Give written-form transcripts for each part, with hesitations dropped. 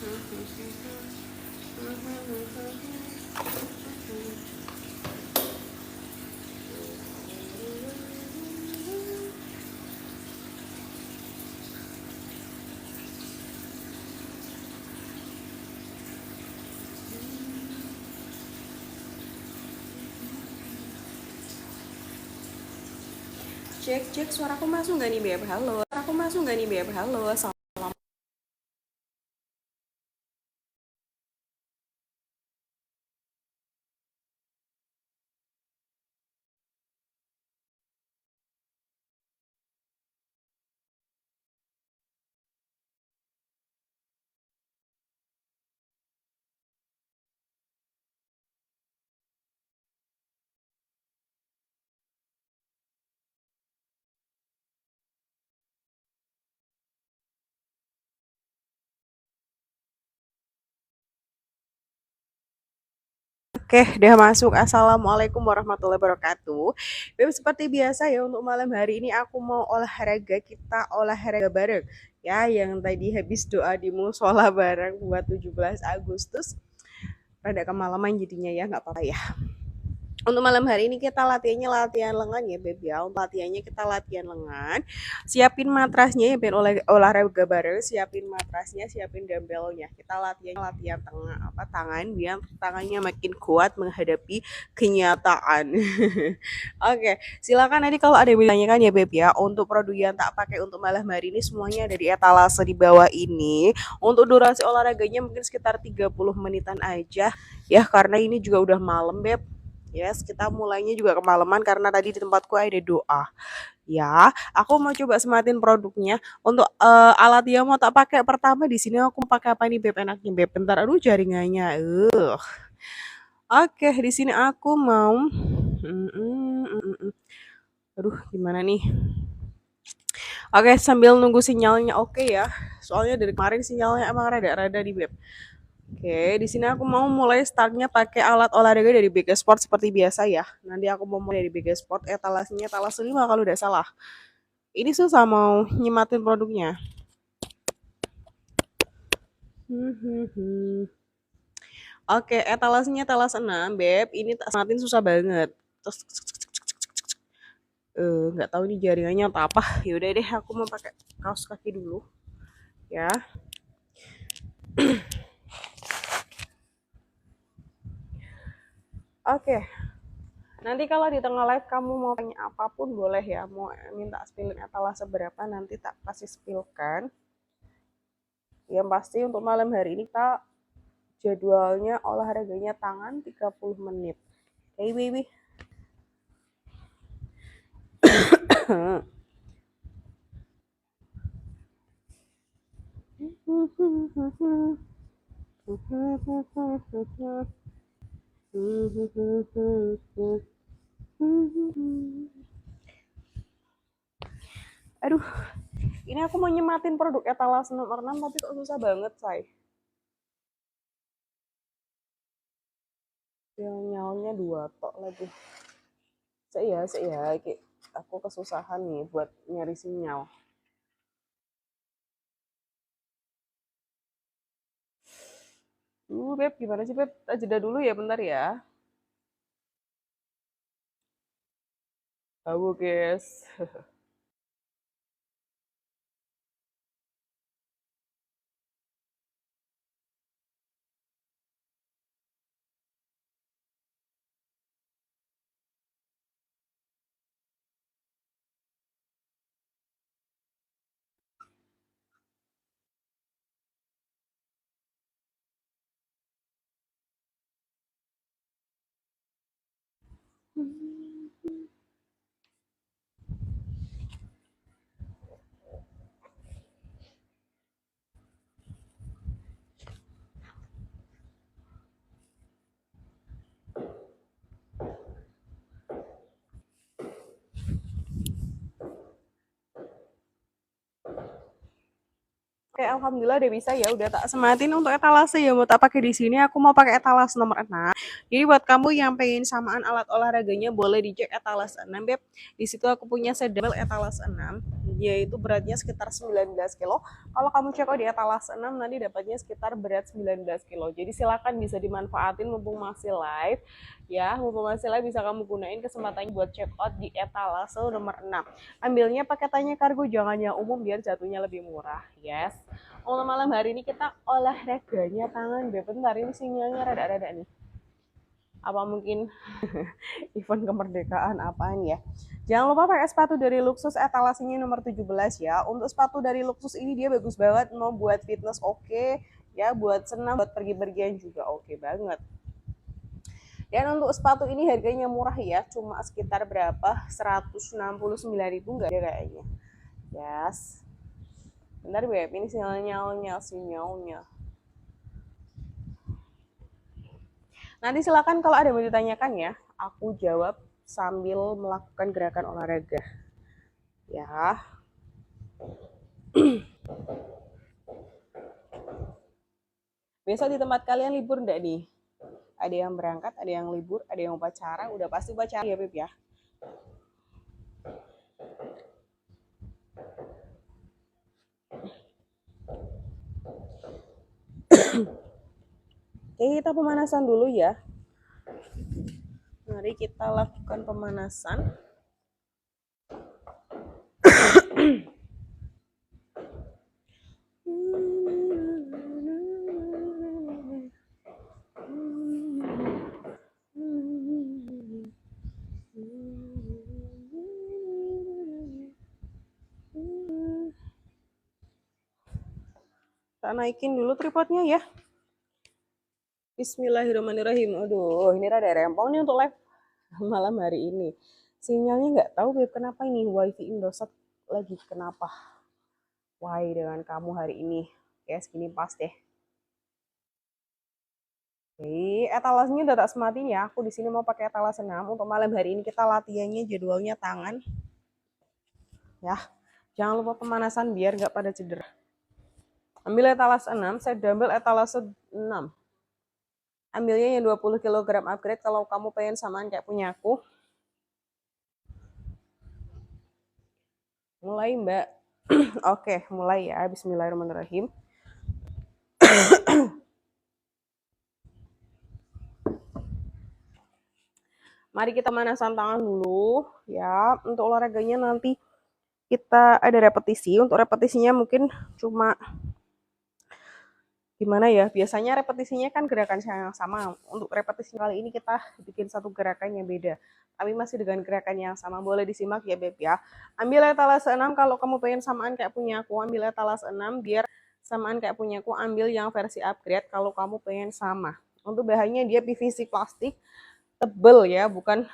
Cek cek, suaraku masuk nggak nih Beb? Halo, suaraku masuk nggak nih Beb? Halo, oke, udah masuk. Assalamualaikum warahmatullahi wabarakatuh. Beb, seperti biasa ya untuk malam hari ini aku mau olahraga, kita olahraga bareng. Ya, yang tadi habis doa di musola bareng buat 17 Agustus. Rada kemalaman jadinya ya, nggak apa-apa ya. Untuk malam hari ini kita latihannya latihan lengan ya Beb ya. Untuk latihannya kita latihan lengan. Siapin matrasnya ya biar olahraga bareng. Siapin matrasnya, siapin dumbbellnya. Kita latihan latihan tangan biar tangannya makin kuat menghadapi kenyataan. Oke, silakan nanti kalau ada yang ditanyakan ya Beb ya. Untuk produk yang tak pakai untuk malam hari ini semuanya ada di etalase di bawah ini. Untuk durasi olahraganya mungkin sekitar 30 menitan aja ya karena ini juga udah malam Beb. Yes, kita mulainya juga kemalaman karena tadi di tempatku ada doa. Ya, aku mau coba sematin produknya. Untuk alat yang mau tak pakai pertama di sini aku mau pakai apa nih Beb enaknya Beb? Bentar, aduh jaringannya. Oke, di sini aku mau aduh gimana nih? Oke, sambil nunggu sinyalnya oke ya. Soalnya dari kemarin sinyalnya emang rada-rada di Beb. Oke, di sini aku mau mulai startnya pakai alat olahraga dari Bega Sport seperti biasa ya. Nanti aku mau mulai dari Bega Sport, etalasenya etalase 5 kalau udah salah. Ini susah mau nyimatin produknya. Oke, etalasenya etalase 6, Beb. Ini tak sematin susah banget. Terus nggak tahu nih jaringannya atau apa. Ya udah deh, aku mau pakai kaos kaki dulu ya. Oke, nanti kalau di tengah live kamu mau tanya apapun boleh ya. Mau minta spillin etalase berapa nanti tak kasih spillkan. Yang pasti untuk malam hari ini kita jadwalnya olahraganya tangan 30 menit. Hey baby. Aduh, ini aku mau nyematin produk etalase nomor 6 tapi kok susah banget, say. Sinyalnya dua tok lagi. Saya, aku kesusahan nih buat nyari sinyal. Beb, gimana sih, Beb? Kita jeda dulu ya, bentar ya. Tahu, guys. Oke, alhamdulillah udah bisa ya. Udah tak sematin untuk etalase ya. Mau tak pakai di sini. Aku mau pakai etalase nomor 6. Jadi buat kamu yang pengen samaan alat olahraganya boleh dicek etalase 6, Beb. Di situ aku punya sedemel etalase 6. Yaitu beratnya sekitar 19 kilo. Kalau kamu cek di etalase 6 nanti dapatnya sekitar berat 19 kilo. Jadi silakan bisa dimanfaatin mumpung masih live. Ya, mumpung masih live bisa kamu gunain kesempatannya buat check out di etalase nomor 6. Ambilnya paketannya kargo, jangan yang umum biar jatuhnya lebih murah. Yes. Untuk malam hari ini kita olahraganya tangan, Beb. Bentar, ini sinyalnya rada-rada nih. Apa mungkin event kemerdekaan apaan ya? Jangan lupa pakai sepatu dari Luxus etalasenya nomor 17 ya. Untuk sepatu dari Luxus ini dia bagus banget, mau buat fitness oke, ya buat senam, buat pergi-pergian juga oke banget. Dan untuk sepatu ini harganya murah ya, cuma sekitar berapa? 169.000 enggak ada kayaknya. Yes. Bentar Beb, ini sinyalnya. Nanti silakan kalau ada yang mau ditanyakan ya, aku jawab sambil melakukan gerakan olahraga. Ya. Besok di tempat kalian libur enggak nih? Ada yang berangkat, ada yang libur, ada yang upacara, udah pasti upacara ya Beb ya. Oke, kita pemanasan dulu ya. Mari kita lakukan pemanasan. Tak naikin dulu tripodnya ya. Bismillahirrahmanirrahim. Aduh, ini rada rempong nih untuk live malam hari ini. Sinyalnya nggak tahu Beb kenapa ini wifi Indosat lagi kenapa. Why dengan kamu hari ini? Oke, segini pas deh. Oke, etalasenya udah tak sematin ya. Aku di sini mau pakai etalase 6. Untuk malam hari ini kita latihannya jadwalnya tangan. Ya, jangan lupa pemanasan biar nggak pada cedera. Ambil etalase 6, saya dumbbell etalase 6. Ambilnya yang 20 kg upgrade kalau kamu pengen samaan kayak punya aku. Mulai Mbak. Oke, mulai ya. Bismillahirrahmanirrahim. Mari kita manasan tangan dulu ya. Untuk olahraganya nanti kita ada repetisi. Untuk repetisinya mungkin cuma gimana ya? Biasanya repetisinya kan gerakan yang sama. Untuk repetisi kali ini kita bikin satu gerakan yang beda. Tapi masih dengan gerakan yang sama. Boleh disimak ya Beb ya. Ambil etalase 6 kalau kamu pengen samaan kayak punya aku. Ambil etalase 6 biar samaan kayak punya aku. Ambil yang versi upgrade kalau kamu pengen sama. Untuk bahannya dia PVC plastik. Tebel ya, bukan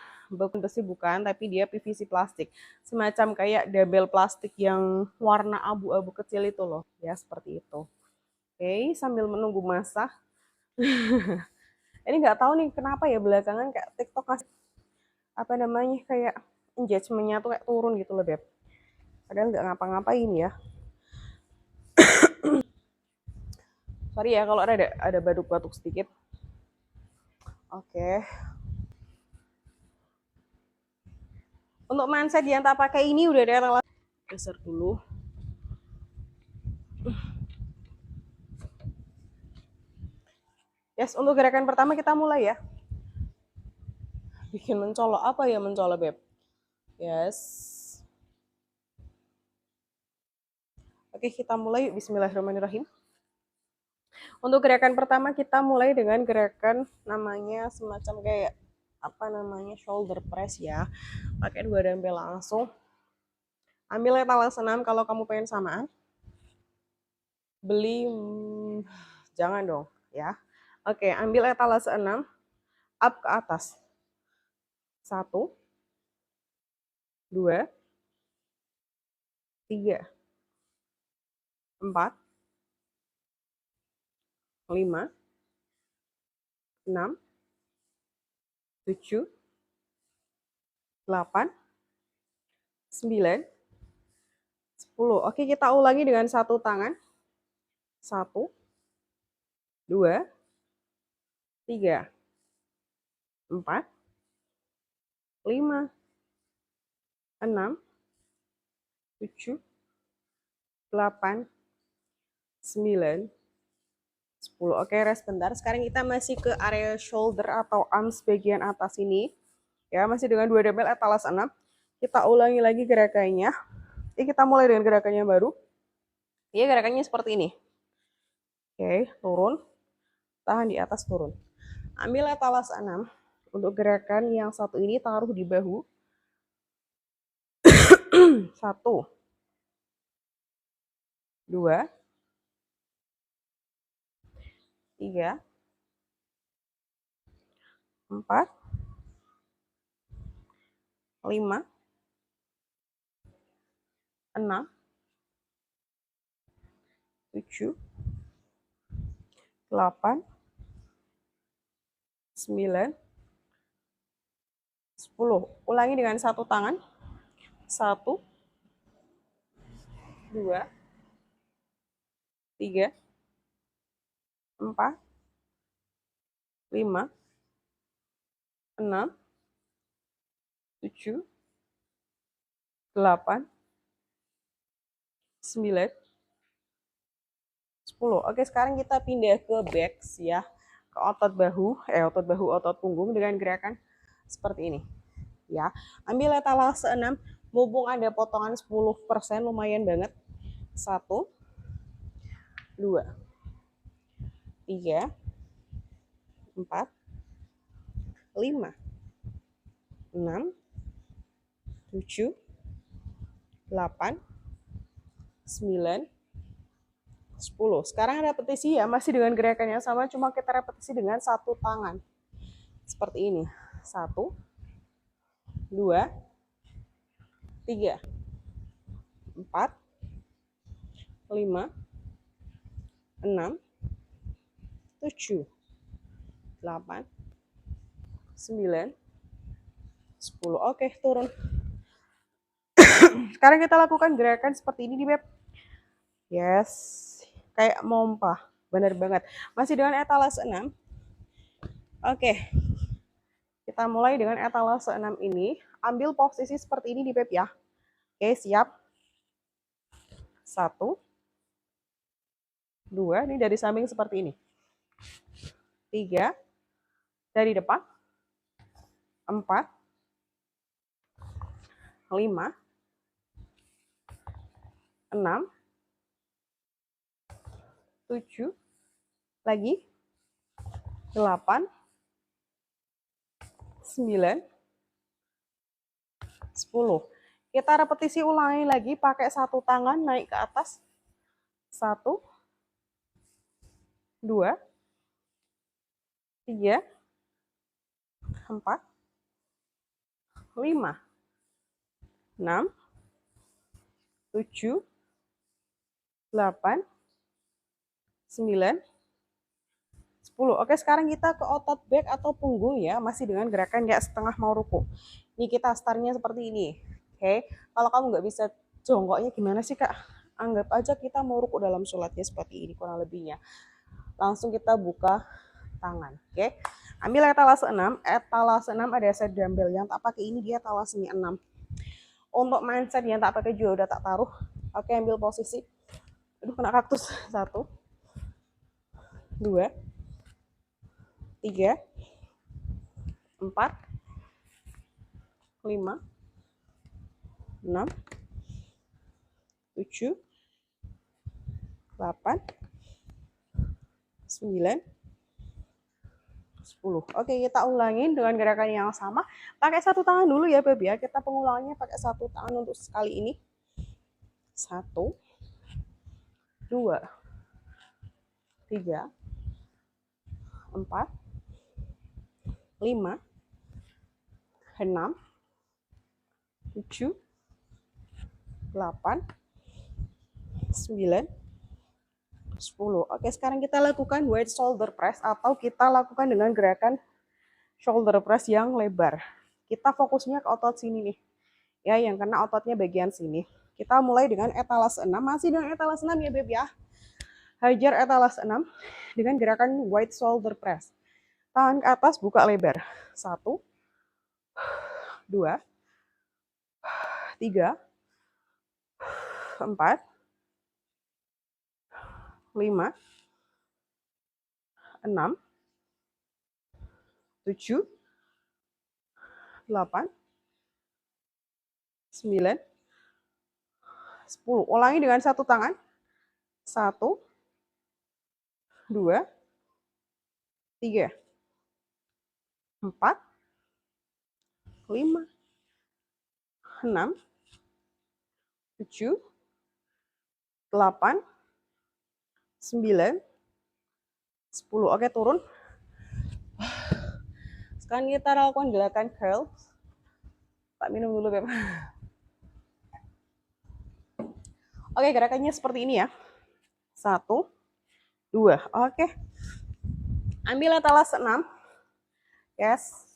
besi bukan, tapi dia PVC plastik. Semacam kayak dabel plastik yang warna abu-abu kecil itu loh, ya seperti itu. Oke, sambil menunggu masak. Ini nggak tahu nih kenapa ya belakangan kayak TikTok kasih apa namanya kayak engagementnya tuh kayak turun gitu loh Beb. Padahal nggak ngapa-ngapain ya. Sorry ya kalau ada batuk-batuk sedikit. Oke. Untuk mindset yang tak pakai ini udah ada alat geser dulu. Yes, untuk gerakan pertama kita mulai ya. Bikin mencolok apa ya mencolok Beb? Yes. Oke, kita mulai. Bismillahirrahmanirrahim. Untuk gerakan pertama kita mulai dengan gerakan namanya semacam kayak apa namanya shoulder press ya. Pakai 2 dumbbell langsung. Ambil etalase 6 kalau kamu pengen samaan. Beli jangan dong ya. Oke, ambil etalase 6 up ke atas. 1 2 3 4 5 6 7 8 9 10. Oke, kita ulangi dengan satu tangan. 1, 2, 3, 4, 5, 6, 7, 8, 9, 10. Oke, rest bentar. Sekarang kita masih ke area shoulder atau arms bagian atas ini. Ya, masih dengan 2 dumbbell etalas 6. Kita ulangi lagi gerakannya. Ini kita mulai dengan gerakannya baru. Ya, gerakannya seperti ini. Oke, turun. Tahan di atas, turun. Ambil etalas 6. Untuk gerakan yang satu ini taruh di bahu. 1, 2, 3, 4, 5, 6, 7, 8, 9, 10. Ulangi dengan satu tangan. 1, 2, 3, 4, 5, 6, 7, 8, 9, 10. Oke, sekarang kita pindah ke backs ya. Ke otot punggung dengan gerakan seperti ini. Ya, ambil etalase 6, mumpung ada potongan 10%, lumayan banget. 1, 2, 3, 4, 5, 6, 7, 8, 9, 10. Sekarang repetisi ya, masih dengan gerakan yang sama, cuma kita repetisi dengan satu tangan. Seperti ini. 1, 2, 3, 4, 5, 6, 7, 8, 9, 10. Oke, turun. Sekarang kita lakukan gerakan seperti ini di beb. Yes, kayak mompa. Bener banget. Masih dengan etalase 6. Oke. Kita mulai dengan etalase 6 ini. Ambil posisi seperti ini di beb ya. Oke, siap. 1, 2, ini dari samping seperti ini. 3, dari depan. 4, 5, 6, 7, lagi 8, 9, 10. Kita repetisi ulangi lagi pakai satu tangan naik ke atas. 1, 2, 3, 4, 5, 6, 7, 8, 9, 10. Oke, sekarang kita ke otot back atau punggung ya, masih dengan gerakan kayak setengah mau ruku. Ini kita startnya seperti ini. Oke, kalau kamu nggak bisa jongkoknya gimana sih kak? Anggap aja kita mau ruku dalam sholatnya seperti ini kurang lebihnya. Langsung kita buka tangan. Oke, ambil etalase 6. Etalase 6 ada set dumbbell yang tak pakai ini, dia etalasenya 6. Untuk mindset yang tak pakai juga udah tak taruh. Oke, ambil posisi. Aduh, kena kaktus. 1, 2, 3, 4, 5, 6, 7, 8, 9, 10. Oke, kita ulangin dengan gerakan yang sama. Pakai satu tangan dulu ya, Beb ya. Kita pengulangannya pakai satu tangan untuk sekali ini. 1, 2, 3, 4, 5, 6, 7, 8, 9, 10. Oke, sekarang kita lakukan wide shoulder press atau kita lakukan dengan gerakan shoulder press yang lebar. Kita fokusnya ke otot sini nih. Ya, yang kena ototnya bagian sini. Kita mulai dengan etalase 6, masih dengan etalase 6 ya Beb ya. Hajar etalase 6 dengan gerakan wide shoulder press. Tangan ke atas, buka lebar. 1, 2, 3, 4, 5, 6, 7, 8, 9, 10. Ulangi dengan satu tangan. 1, 2, 3, 4, 5, 6, 7, 8, 9, 10. Oke, turun. Sekarang kita lakukan gerakan curl. Tak minum dulu, Beb. Oke, gerakannya seperti ini ya. 1, 2. Oke. Ambil etalase 6. Yes.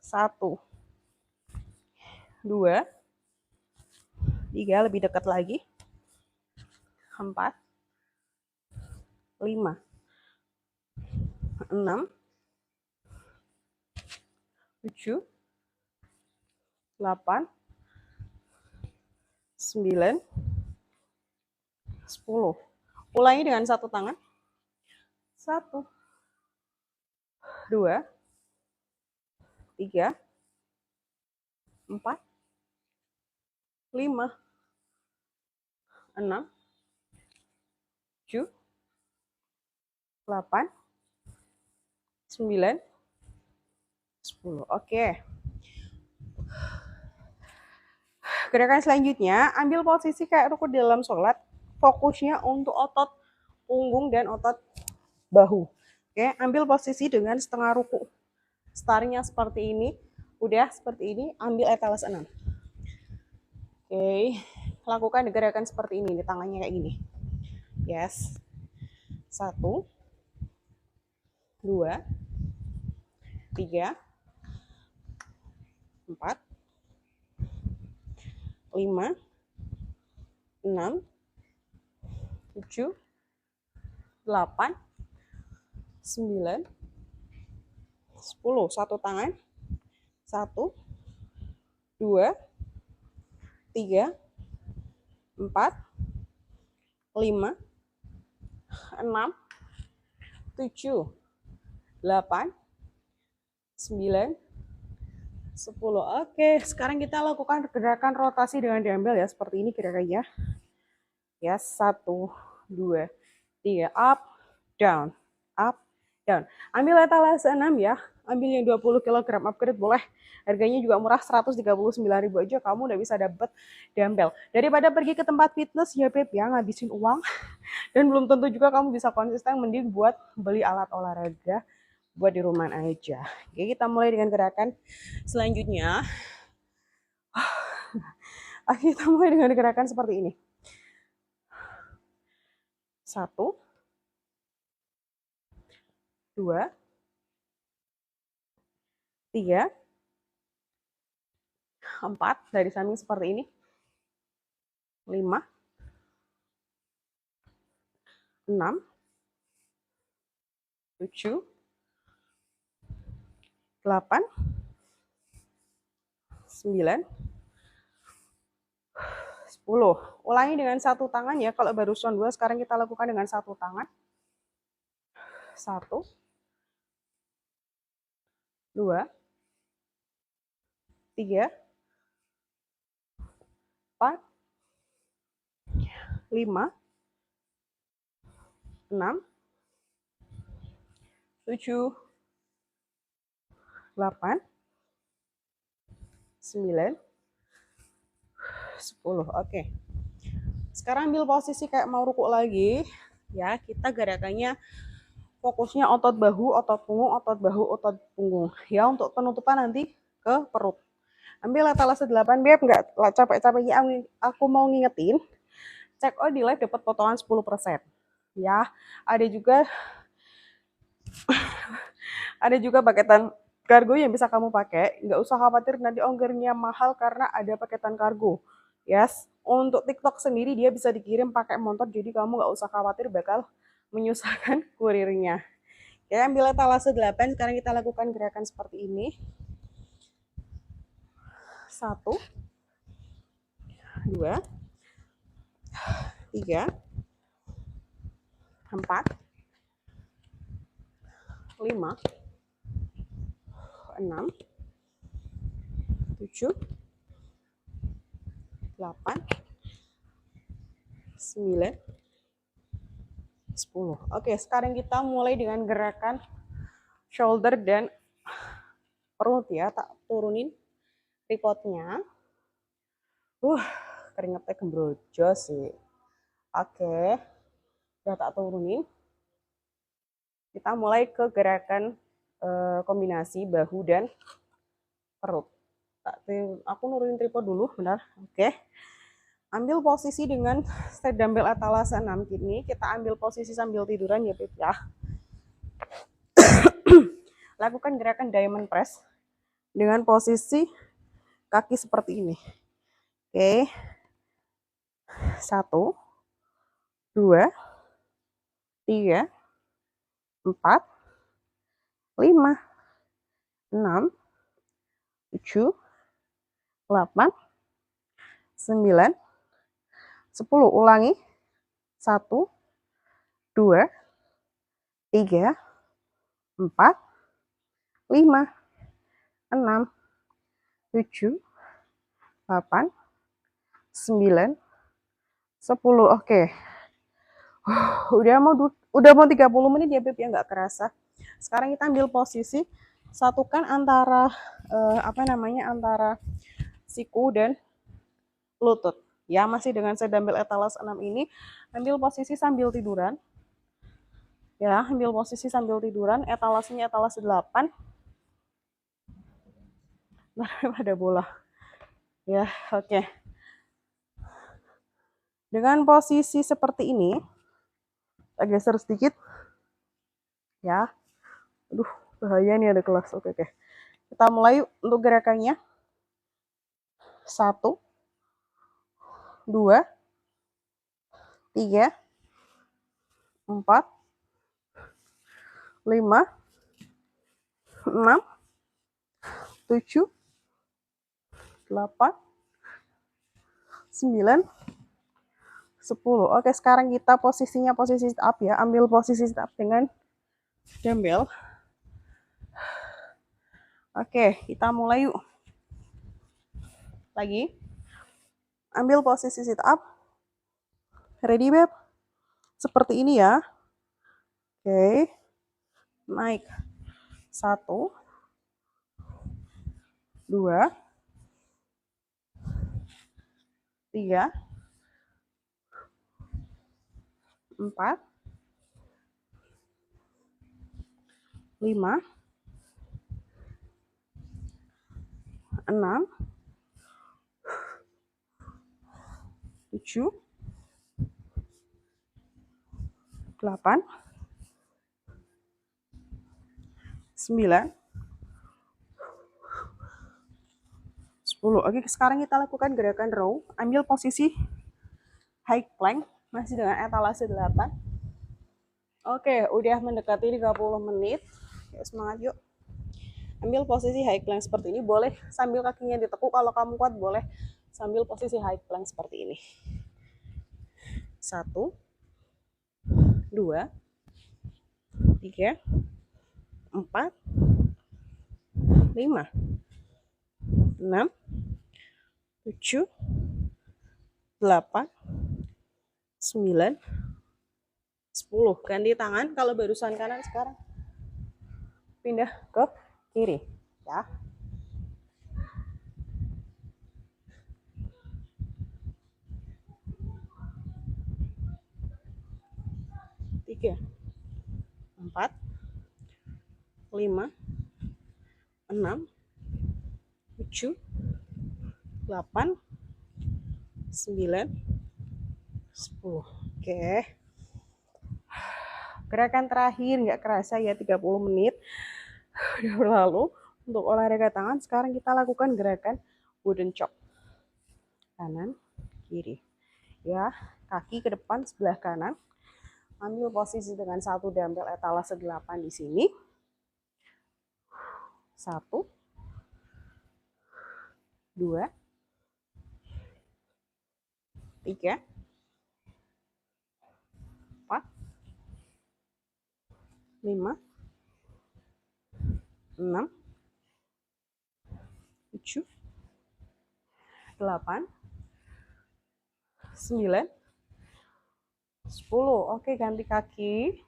1, 2, 3, lebih dekat lagi. 4, 5, 6, 7, 8, 9, 10. Ulangi dengan satu tangan. 1, 2, 3, 4, 5, 6, 7, 8, 9, 10. Oke. Gerakan selanjutnya, ambil posisi kayak ruku dalam sholat. Fokusnya untuk otot punggung dan otot bahu. Oke, ambil posisi dengan setengah ruku. Startnya seperti ini. Udah seperti ini, ambil etalase 6. Oke, lakukan gerakan seperti ini. Di tangannya kayak gini. Yes. 1, 2, 3, 4, 5, 6, 7, 8, 9, 10. Satu tangan. 1, 2, 3, 4, 5, 6, 7, 8, 9, 10. Oke, sekarang kita lakukan gerakan rotasi dengan dumbbell ya, seperti ini gerakannya. Ya, 1, 2, 3, up, down, up, down. Ambil etalase 6 ya, ambil yang 20 kg upgrade boleh. Harganya juga murah, 139.000 aja kamu udah bisa dapet dumbbell. Daripada pergi ke tempat fitness ya Beb ya, ngabisin uang. Dan belum tentu juga kamu bisa konsisten, mending buat beli alat olahraga buat di rumah aja. Oke, kita mulai dengan gerakan selanjutnya. Kita mulai dengan gerakan seperti ini. 1, 2, 3, 4, dari samping seperti ini. 5, 6, 7, 8, 9, 10. Ulangi dengan satu tangan ya. Kalau barusan 2, sekarang kita lakukan dengan satu tangan. 1, 2, 3, 4, 5, 6, 7, 8, 9, 10. Oke. Sekarang ambil posisi kayak mau ruku lagi. Ya, kita gerakannya fokusnya otot bahu, otot punggung, otot bahu, otot punggung. Ya, untuk penutupan nanti ke perut. Ambil etalase 8, Beb, nggak capek-capeknya aku mau ngingetin. Check out di live dapat potongan 10%. Ya, ada juga paketan kargo yang bisa kamu pakai. Nggak usah khawatir nanti ongkirnya mahal karena ada paketan kargo. Yes, untuk TikTok sendiri dia bisa dikirim pakai motor, jadi kamu nggak usah khawatir bakal menyusahkan kurirnya. Ya, ambil etalase 8, sekarang kita lakukan gerakan seperti ini. 1, 2, 3, 4, 5, 6, 7, 8, 9, 10. Oke, sekarang kita mulai dengan gerakan shoulder dan perut ya. Tak turunin tripodnya. Keringetnya kembrojo sih. Oke, udah tak turunin. Kita mulai ke gerakan kombinasi bahu dan perut. Aku nurunin tripod dulu, benar. Oke. Ambil posisi dengan stand dumbbell etalase 6 gini. Kita ambil posisi sambil tiduran ya, Beb ya. Lakukan gerakan diamond press dengan posisi kaki seperti ini. Oke. 1, 2, 3, 4, 5, 6, 7, 8, 9, 10. Ulangi. 1, 2, 3, 4, 5, 6, 7, 8, 9, 10. Oke. Udah mau 30 menit ya, Beb, ya, nggak kerasa. Sekarang kita ambil posisi, satukan antara antara siku dan lutut. Ya, masih dengan stand dumbbell etalase 6 ini, ambil posisi sambil tiduran. Ya, ambil posisi sambil tiduran, etalasenya etalase 8. Nah, ada bola. Ya, oke. Dengan posisi seperti ini, geser sedikit. Ya. Aduh, bahaya nih ada kelas. Oke. Kita mulai untuk gerakannya. 1, 2, 3, 4, 5, 6, 7, 8, 9, 10. Oke, sekarang kita posisinya posisi sit up ya. Ambil posisi sit up dengan dumbbell. Oke, kita mulai yuk. Lagi. Ambil posisi sit up. Ready, Beb? Seperti ini ya. Oke. Naik. 1, 2, 3, 4, 5, 6, 7, 8, 9, 10. Oke, sekarang kita lakukan gerakan row. Ambil posisi high plank, masih dengan etalase 8. Oke, udah mendekati 30 menit. Yuk, semangat yuk. Ambil posisi high plank seperti ini. Boleh sambil kakinya ditekuk, kalau kamu kuat boleh sambil posisi high plank seperti ini. 1, 2, 3, 4, 5, 6, 7, 8, 9, 10. Ganti tangan, kalau barusan kanan sekarang pindah ke kiri ya. 3, 4, 5, 6, 7, 8, 9, 10. Oke. Gerakan terakhir, nggak kerasa ya 30 menit udah berlalu untuk olahraga tangan. Sekarang kita lakukan gerakan wooden chop. Kanan, kiri. Ya, kaki ke depan sebelah kanan. Ambil posisi dengan 1 dumbbell etalase 8 di sini. 1, 2, 3, 4, 5, 6, 7, 8, 9, 10. Oke, ganti kaki.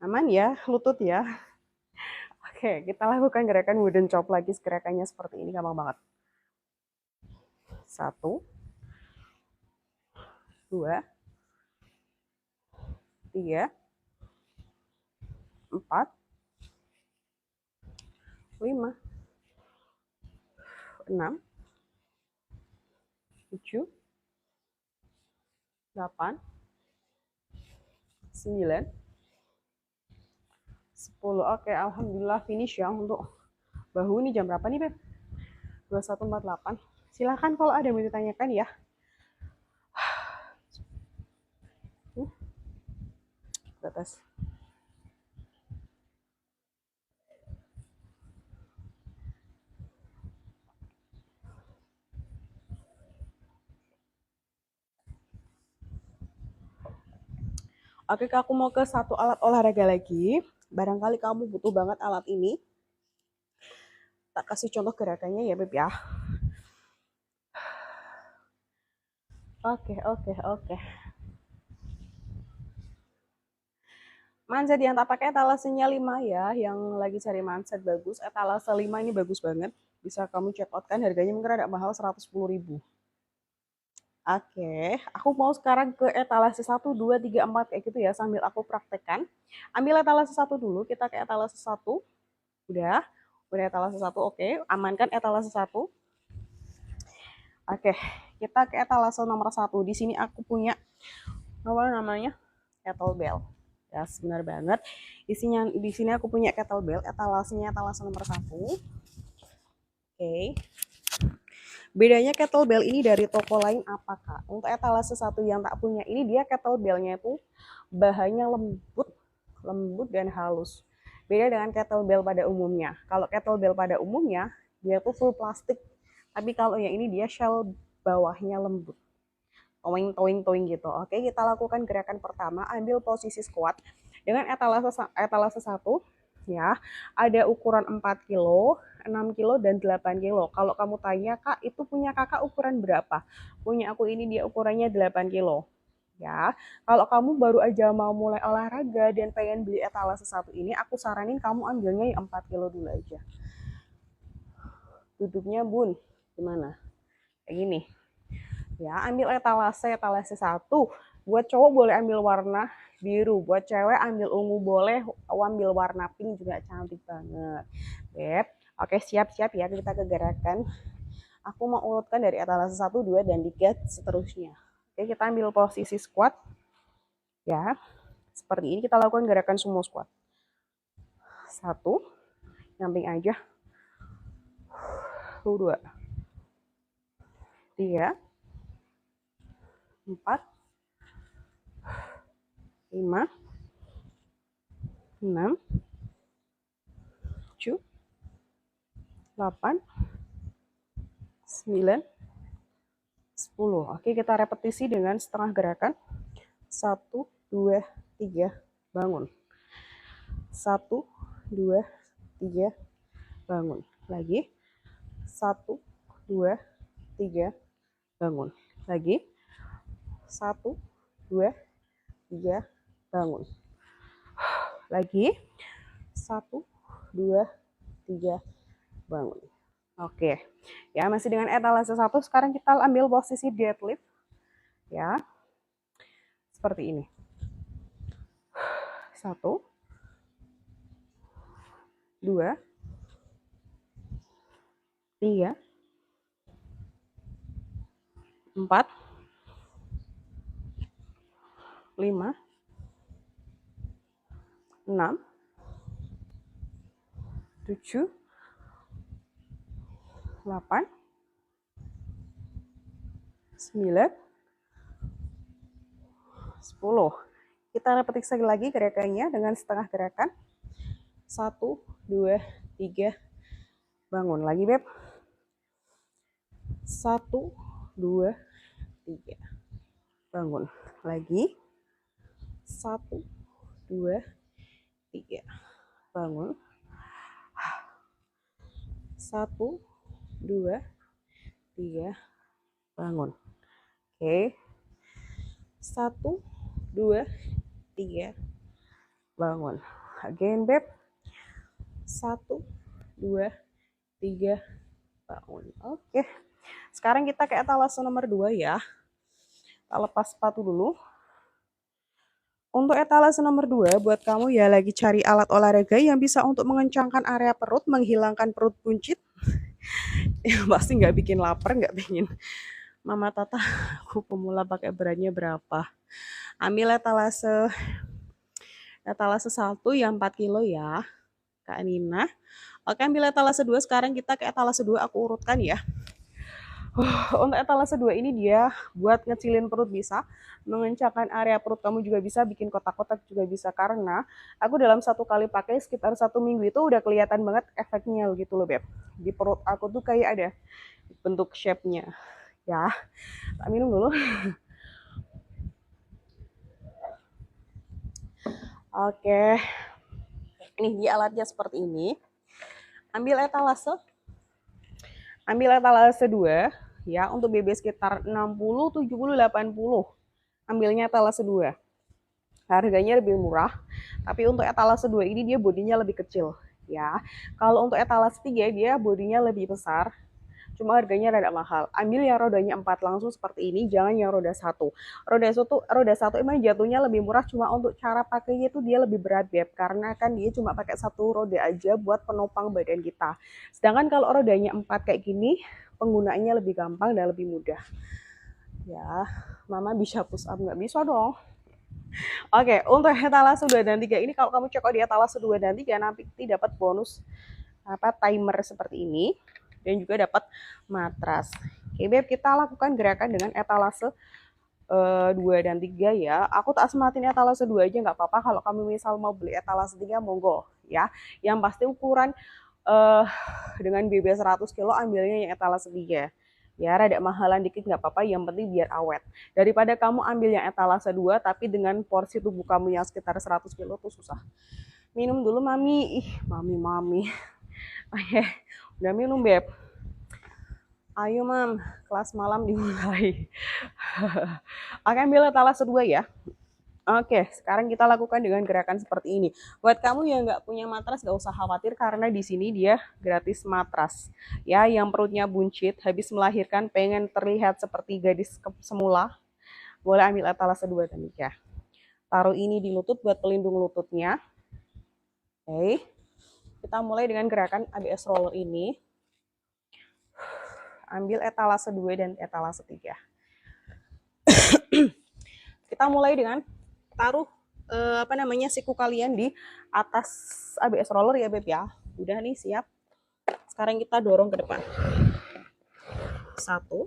Aman ya, lutut ya. Oke, kita lakukan gerakan wooden chop lagi. Gerakannya seperti ini, gampang banget. 1, 2, 3, 4, 5, 6, 7, 8, 9, 10. Oke, alhamdulillah finish ya untuk bahu. Ini jam berapa nih, Beb? 21.48. Silahkan kalau ada yang mau ditanyakan ya. Batas. Oke, aku mau ke satu alat olahraga lagi. Barangkali kamu butuh banget alat ini. Tak kasih contoh gerakannya ya, Beb ya. Oke. Manjat yang tak pakai etalasenya 5 ya. Yang lagi cari manjat bagus. Etalase 5 ini bagus banget. Bisa kamu check out kan. Harganya mungkin agak mahal, 110.000. Oke, aku mau sekarang ke etalase 1, 2, 3, 4 kayak gitu ya, sambil aku praktekkan. Ambil etalase 1 dulu, kita ke etalase 1. Udah etalase 1, oke. Amankan etalase 1. Oke, kita ke etalase nomor 1. Di sini aku punya apa namanya? Kettlebell. Ya, benar banget. Di sini aku punya kettlebell, etalasenya etalase nomor 1. Oke. Bedanya kettlebell ini dari toko lain apa, Kak? Untuk etalase 1 yang tak punya ini, dia kettlebellnya itu bahannya lembut dan halus. Beda dengan kettlebell pada umumnya. Kalau kettlebell pada umumnya, dia tuh full plastik. Tapi kalau yang ini dia shell bawahnya lembut. Toing gitu. Oke, kita lakukan gerakan pertama, ambil posisi squat dengan etalase 1 ya. Ada ukuran 4 kilo, 6 kilo dan 8 kilo. Kalau kamu tanya, Kak, itu punya Kakak ukuran berapa? Punya aku ini dia ukurannya 8 kilo. Ya, kalau kamu baru aja mau mulai olahraga dan pengen beli etalase 1 ini, aku saranin kamu ambilnya yang 4 kilo dulu aja. Duduknya Bun, gimana? Kayak gini. Ya, ambil etalase 1. Buat cowok boleh ambil warna biru, buat cewek ambil ungu boleh, ambil warna pink juga cantik banget. Beb, oke, siap-siap ya, kita ke gerakan. Aku mau urutkan dari etalase 1, 2, dan 3 seterusnya. Oke, kita ambil posisi squat. Ya, seperti ini kita lakukan gerakan sumo squat. 1, nyamping aja. 2, 3, 4, 5, 6, 7, 8, 9, 10. Oke, kita repetisi dengan setengah gerakan. 1, 2, 3, bangun. 1, 2, 3, bangun. Lagi. 1, 2, 3, bangun. Lagi. 1, 2, 3, bangun. Lagi. 1, 2, 3, bangun. Oke. Ya, masih dengan etalase 1. Sekarang kita ambil posisi deadlift. Ya. Seperti ini. 1, 2, 3, 4, 5, 6, 7, 8, 9, 10. Kita repetik sekali lagi gerakannya dengan setengah gerakan. 1, 2, 3, bangun. Lagi, Beb. 1, 2, 3, bangun. Lagi. 1, 2, 3, bangun. 1, 2, 3, bangun. Oke. 1, 2, 3, bangun. Again, Beb. 1, 2, 3, bangun. Oke. Sekarang kita ke etalase nomor 2 ya. Kita lepas sepatu dulu. Untuk etalase nomor 2, buat kamu ya lagi cari alat olahraga yang bisa untuk mengencangkan area perut, menghilangkan perut buncit. Ya, pasti nggak bikin lapar, nggak pengen. Mama Tata, aku pemula pakai beratnya berapa? Ambil etalase 1 yang 4 kilo ya, Kak Nina. Oke, ambil etalase 2. Sekarang kita ke etalase 2, aku urutkan ya. Untuk etalase 2 ini dia buat ngecilin perut bisa, mengencangkan area perut kamu juga bisa, bikin kotak-kotak juga bisa. Karena aku dalam 1 kali pakai sekitar 1 minggu itu udah kelihatan banget efeknya gitu loh, Beb. Di perut aku tuh kayak ada bentuk shape-nya. Ya, tak minum dulu. Oke, ini dia alatnya seperti ini. Ambil etalase 2 ya, untuk BB sekitar 60, 70, 80. Ambilnya etalase 2. Harganya lebih murah, tapi untuk etalase 2 ini dia bodinya lebih kecil ya. Kalau untuk etalase 3 dia bodinya lebih besar, cuma harganya rada mahal. Ambil yang rodanya 4 langsung seperti ini, jangan yang roda 1. Roda 1 emang jatuhnya lebih murah, cuma untuk cara pakainya itu dia lebih berat, Beb, karena kan dia cuma pakai 1 roda aja buat penopang badan kita. Sedangkan kalau rodanya 4 kayak gini, penggunaannya lebih gampang dan lebih mudah. Ya, Mama bisa push up nggak bisa dong. Oke, untuk etalase 2 dan 3 ini kalau kamu cek di etalase 2 dan 3 nanti dapat bonus timer seperti ini dan juga dapat matras. Oke, Beb, kita lakukan gerakan dengan etalase 2 dan 3 ya. Aku tak sematin etalase 2 aja nggak apa-apa. Kalau kamu misal mau beli etalase 3 monggo ya. Yang pasti ukuran dengan BB 100 kilo ambilnya yang etalase 3. Ya, rada mahalan dikit nggak apa-apa, yang penting biar awet. Daripada kamu ambil yang etalase 2 tapi dengan porsi tubuh kamu yang sekitar 100 kilo tuh susah. Minum dulu, Mami. Ih, Mami. Oke, udah minum, Beb. Ayo, Mam, kelas malam dimulai. Oke, ambil etalase 2 ya. Oke, sekarang kita lakukan dengan gerakan seperti ini. Buat kamu yang nggak punya matras, nggak usah khawatir karena di sini dia gratis matras. Ya, yang perutnya buncit, habis melahirkan, pengen terlihat seperti gadis semula, boleh ambil etalase 2 dan 3. Taruh ini di lutut buat pelindung lututnya. Oke, kita mulai dengan gerakan ABS roller ini. Ambil etalase 2 dan etalase 3. Kita mulai dengan taruh siku kalian di atas ABS roller ya, Beb ya. Udah nih, siap. Sekarang kita dorong ke depan. 1,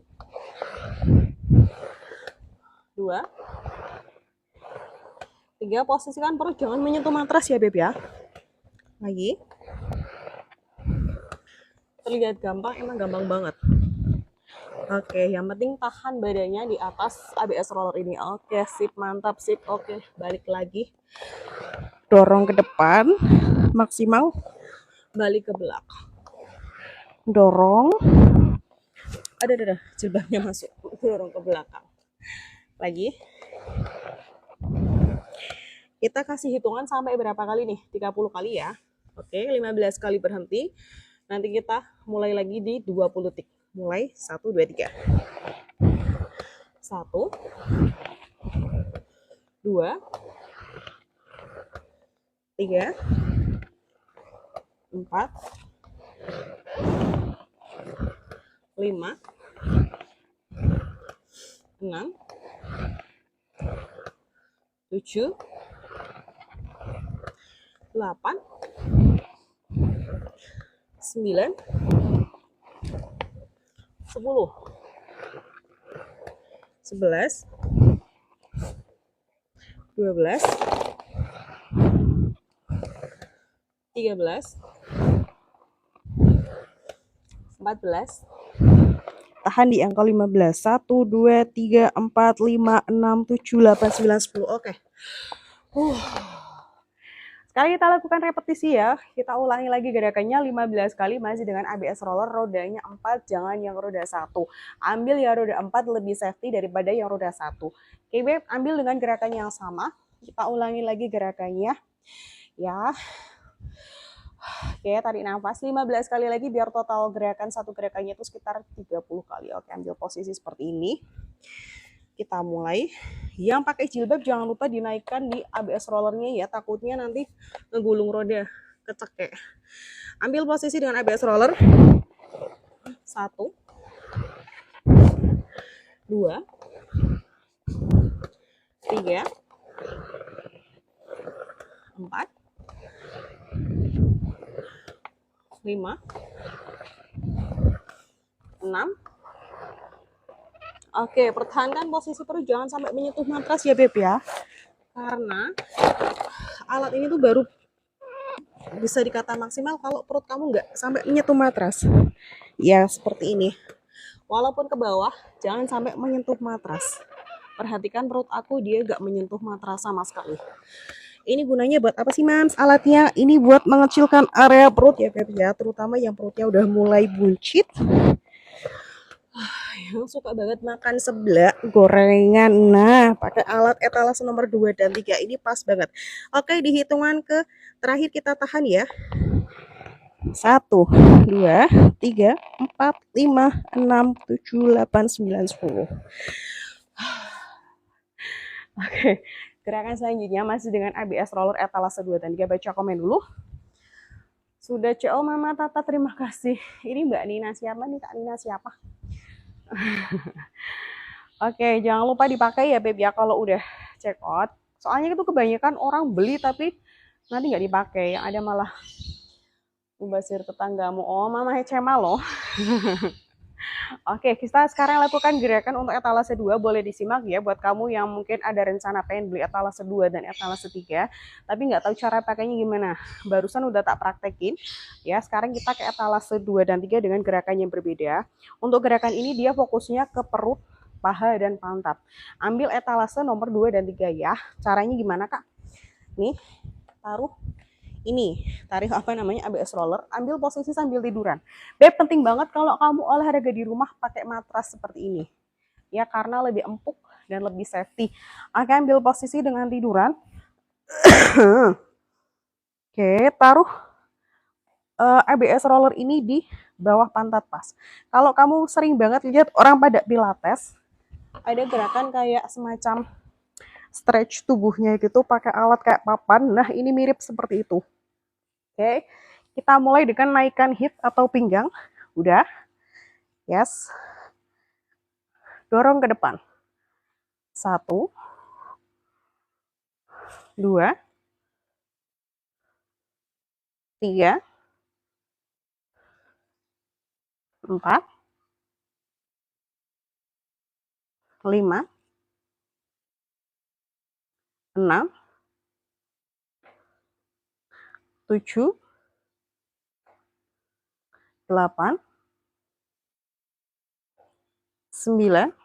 2, 3. Posisikan perut jangan menyentuh matras ya, Beb ya. Lagi. Terlihat gampang, emang gampang banget. Oke, yang penting tahan badannya di atas ABS roller ini. Oke, sip, mantap, sip. Oke, balik lagi. Dorong ke depan, maksimal. Balik ke belakang. Dorong. Ada, jilbabnya masuk. Dorong ke belakang. Lagi. Kita kasih hitungan sampai berapa kali nih? 30 kali ya. Oke, 15 kali berhenti. Nanti kita mulai lagi di 20 detik. Mulai 1, 2, 3. 1, 2, 3, 4, 5, 6, 7, 8, 9, 10. 11, 12, 13, 14. Tahan di angka 15. 1, 2, 3, 4, 5, 6, 7, 8, 9, 10. Oke. Sekarang kita lakukan repetisi ya. Kita ulangi lagi gerakannya 15 kali masih dengan ABS roller, rodanya 4, jangan yang roda 1. Ambil yang roda 4 lebih safety daripada yang roda 1. Oke, Beb, ambil dengan gerakan yang sama. Kita ulangi lagi gerakannya. Ya. Oke, tarik nafas 15 kali lagi biar total gerakan satu gerakannya itu sekitar 30 kali. Oke, ambil posisi seperti ini. Kita mulai. Yang pakai jilbab jangan lupa dinaikkan di ABS rollernya ya, takutnya nanti ngegulung roda kecekek. Ambil posisi dengan ABS roller. 1, 2, 3, 4, 5, 6. Oke, pertahankan posisi perut, jangan sampai menyentuh matras ya Beb ya. Karena alat ini tuh baru bisa dikata maksimal kalau perut kamu nggak sampai menyentuh matras. Ya, seperti ini. Walaupun ke bawah, jangan sampai menyentuh matras. Perhatikan perut aku, dia nggak menyentuh matras sama sekali. Ini gunanya buat apa sih, Mams? Alatnya ini buat mengecilkan area perut ya, Beb ya. Terutama yang perutnya udah mulai buncit. Yang suka banget makan seblak, gorengan. Nah, pakai alat etalase nomor 2 dan 3 ini pas banget. Oke, di hitungan ke terakhir kita tahan ya. 1, 2, 3, 4, 5, 6, 7, 8, 9, 10. Oke, gerakan selanjutnya masih dengan ABS roller etalase 2 dan 3. Baca komen dulu. Sudah CO Mama Tata, terima kasih. Ini Mbak Nina siapa nih? Kak Nina siapa? Oke, jangan lupa dipakai ya Beb ya kalau udah check out. Soalnya itu kebanyakan orang beli tapi nanti nggak dipakai. Yang ada malah mubazir tetanggamu. Oh, Mama Hecema loh. Oke, kita sekarang lakukan gerakan untuk etalase 2. Boleh disimak ya buat kamu yang mungkin ada rencana pengen beli etalase 2 dan etalase 3, tapi nggak tahu cara pakainya gimana. Barusan udah tak praktekin. Ya, sekarang kita ke etalase 2 dan 3 dengan gerakan yang berbeda. Untuk gerakan ini dia fokusnya ke perut, paha, dan pantat. Ambil etalase nomor 2 dan 3 ya. Caranya gimana, Kak? Nih, taruh ini, tarik apa namanya ABS roller, ambil posisi sambil tiduran. Beb, penting banget kalau kamu olahraga di rumah pakai matras seperti ini. Ya, karena lebih empuk dan lebih safety. Oke, ambil posisi dengan tiduran. Oke, taruh ABS roller ini di bawah pantat pas. Kalau kamu sering banget lihat orang pada pilates, ada gerakan kayak semacam stretch tubuhnya gitu pakai alat kayak papan. Nah, ini mirip seperti itu. Oke, kita mulai dengan naikkan hip atau pinggang. Udah. Yes. Dorong ke depan. 1, 2, 3, 4, 5, 6, 7, 8, 9,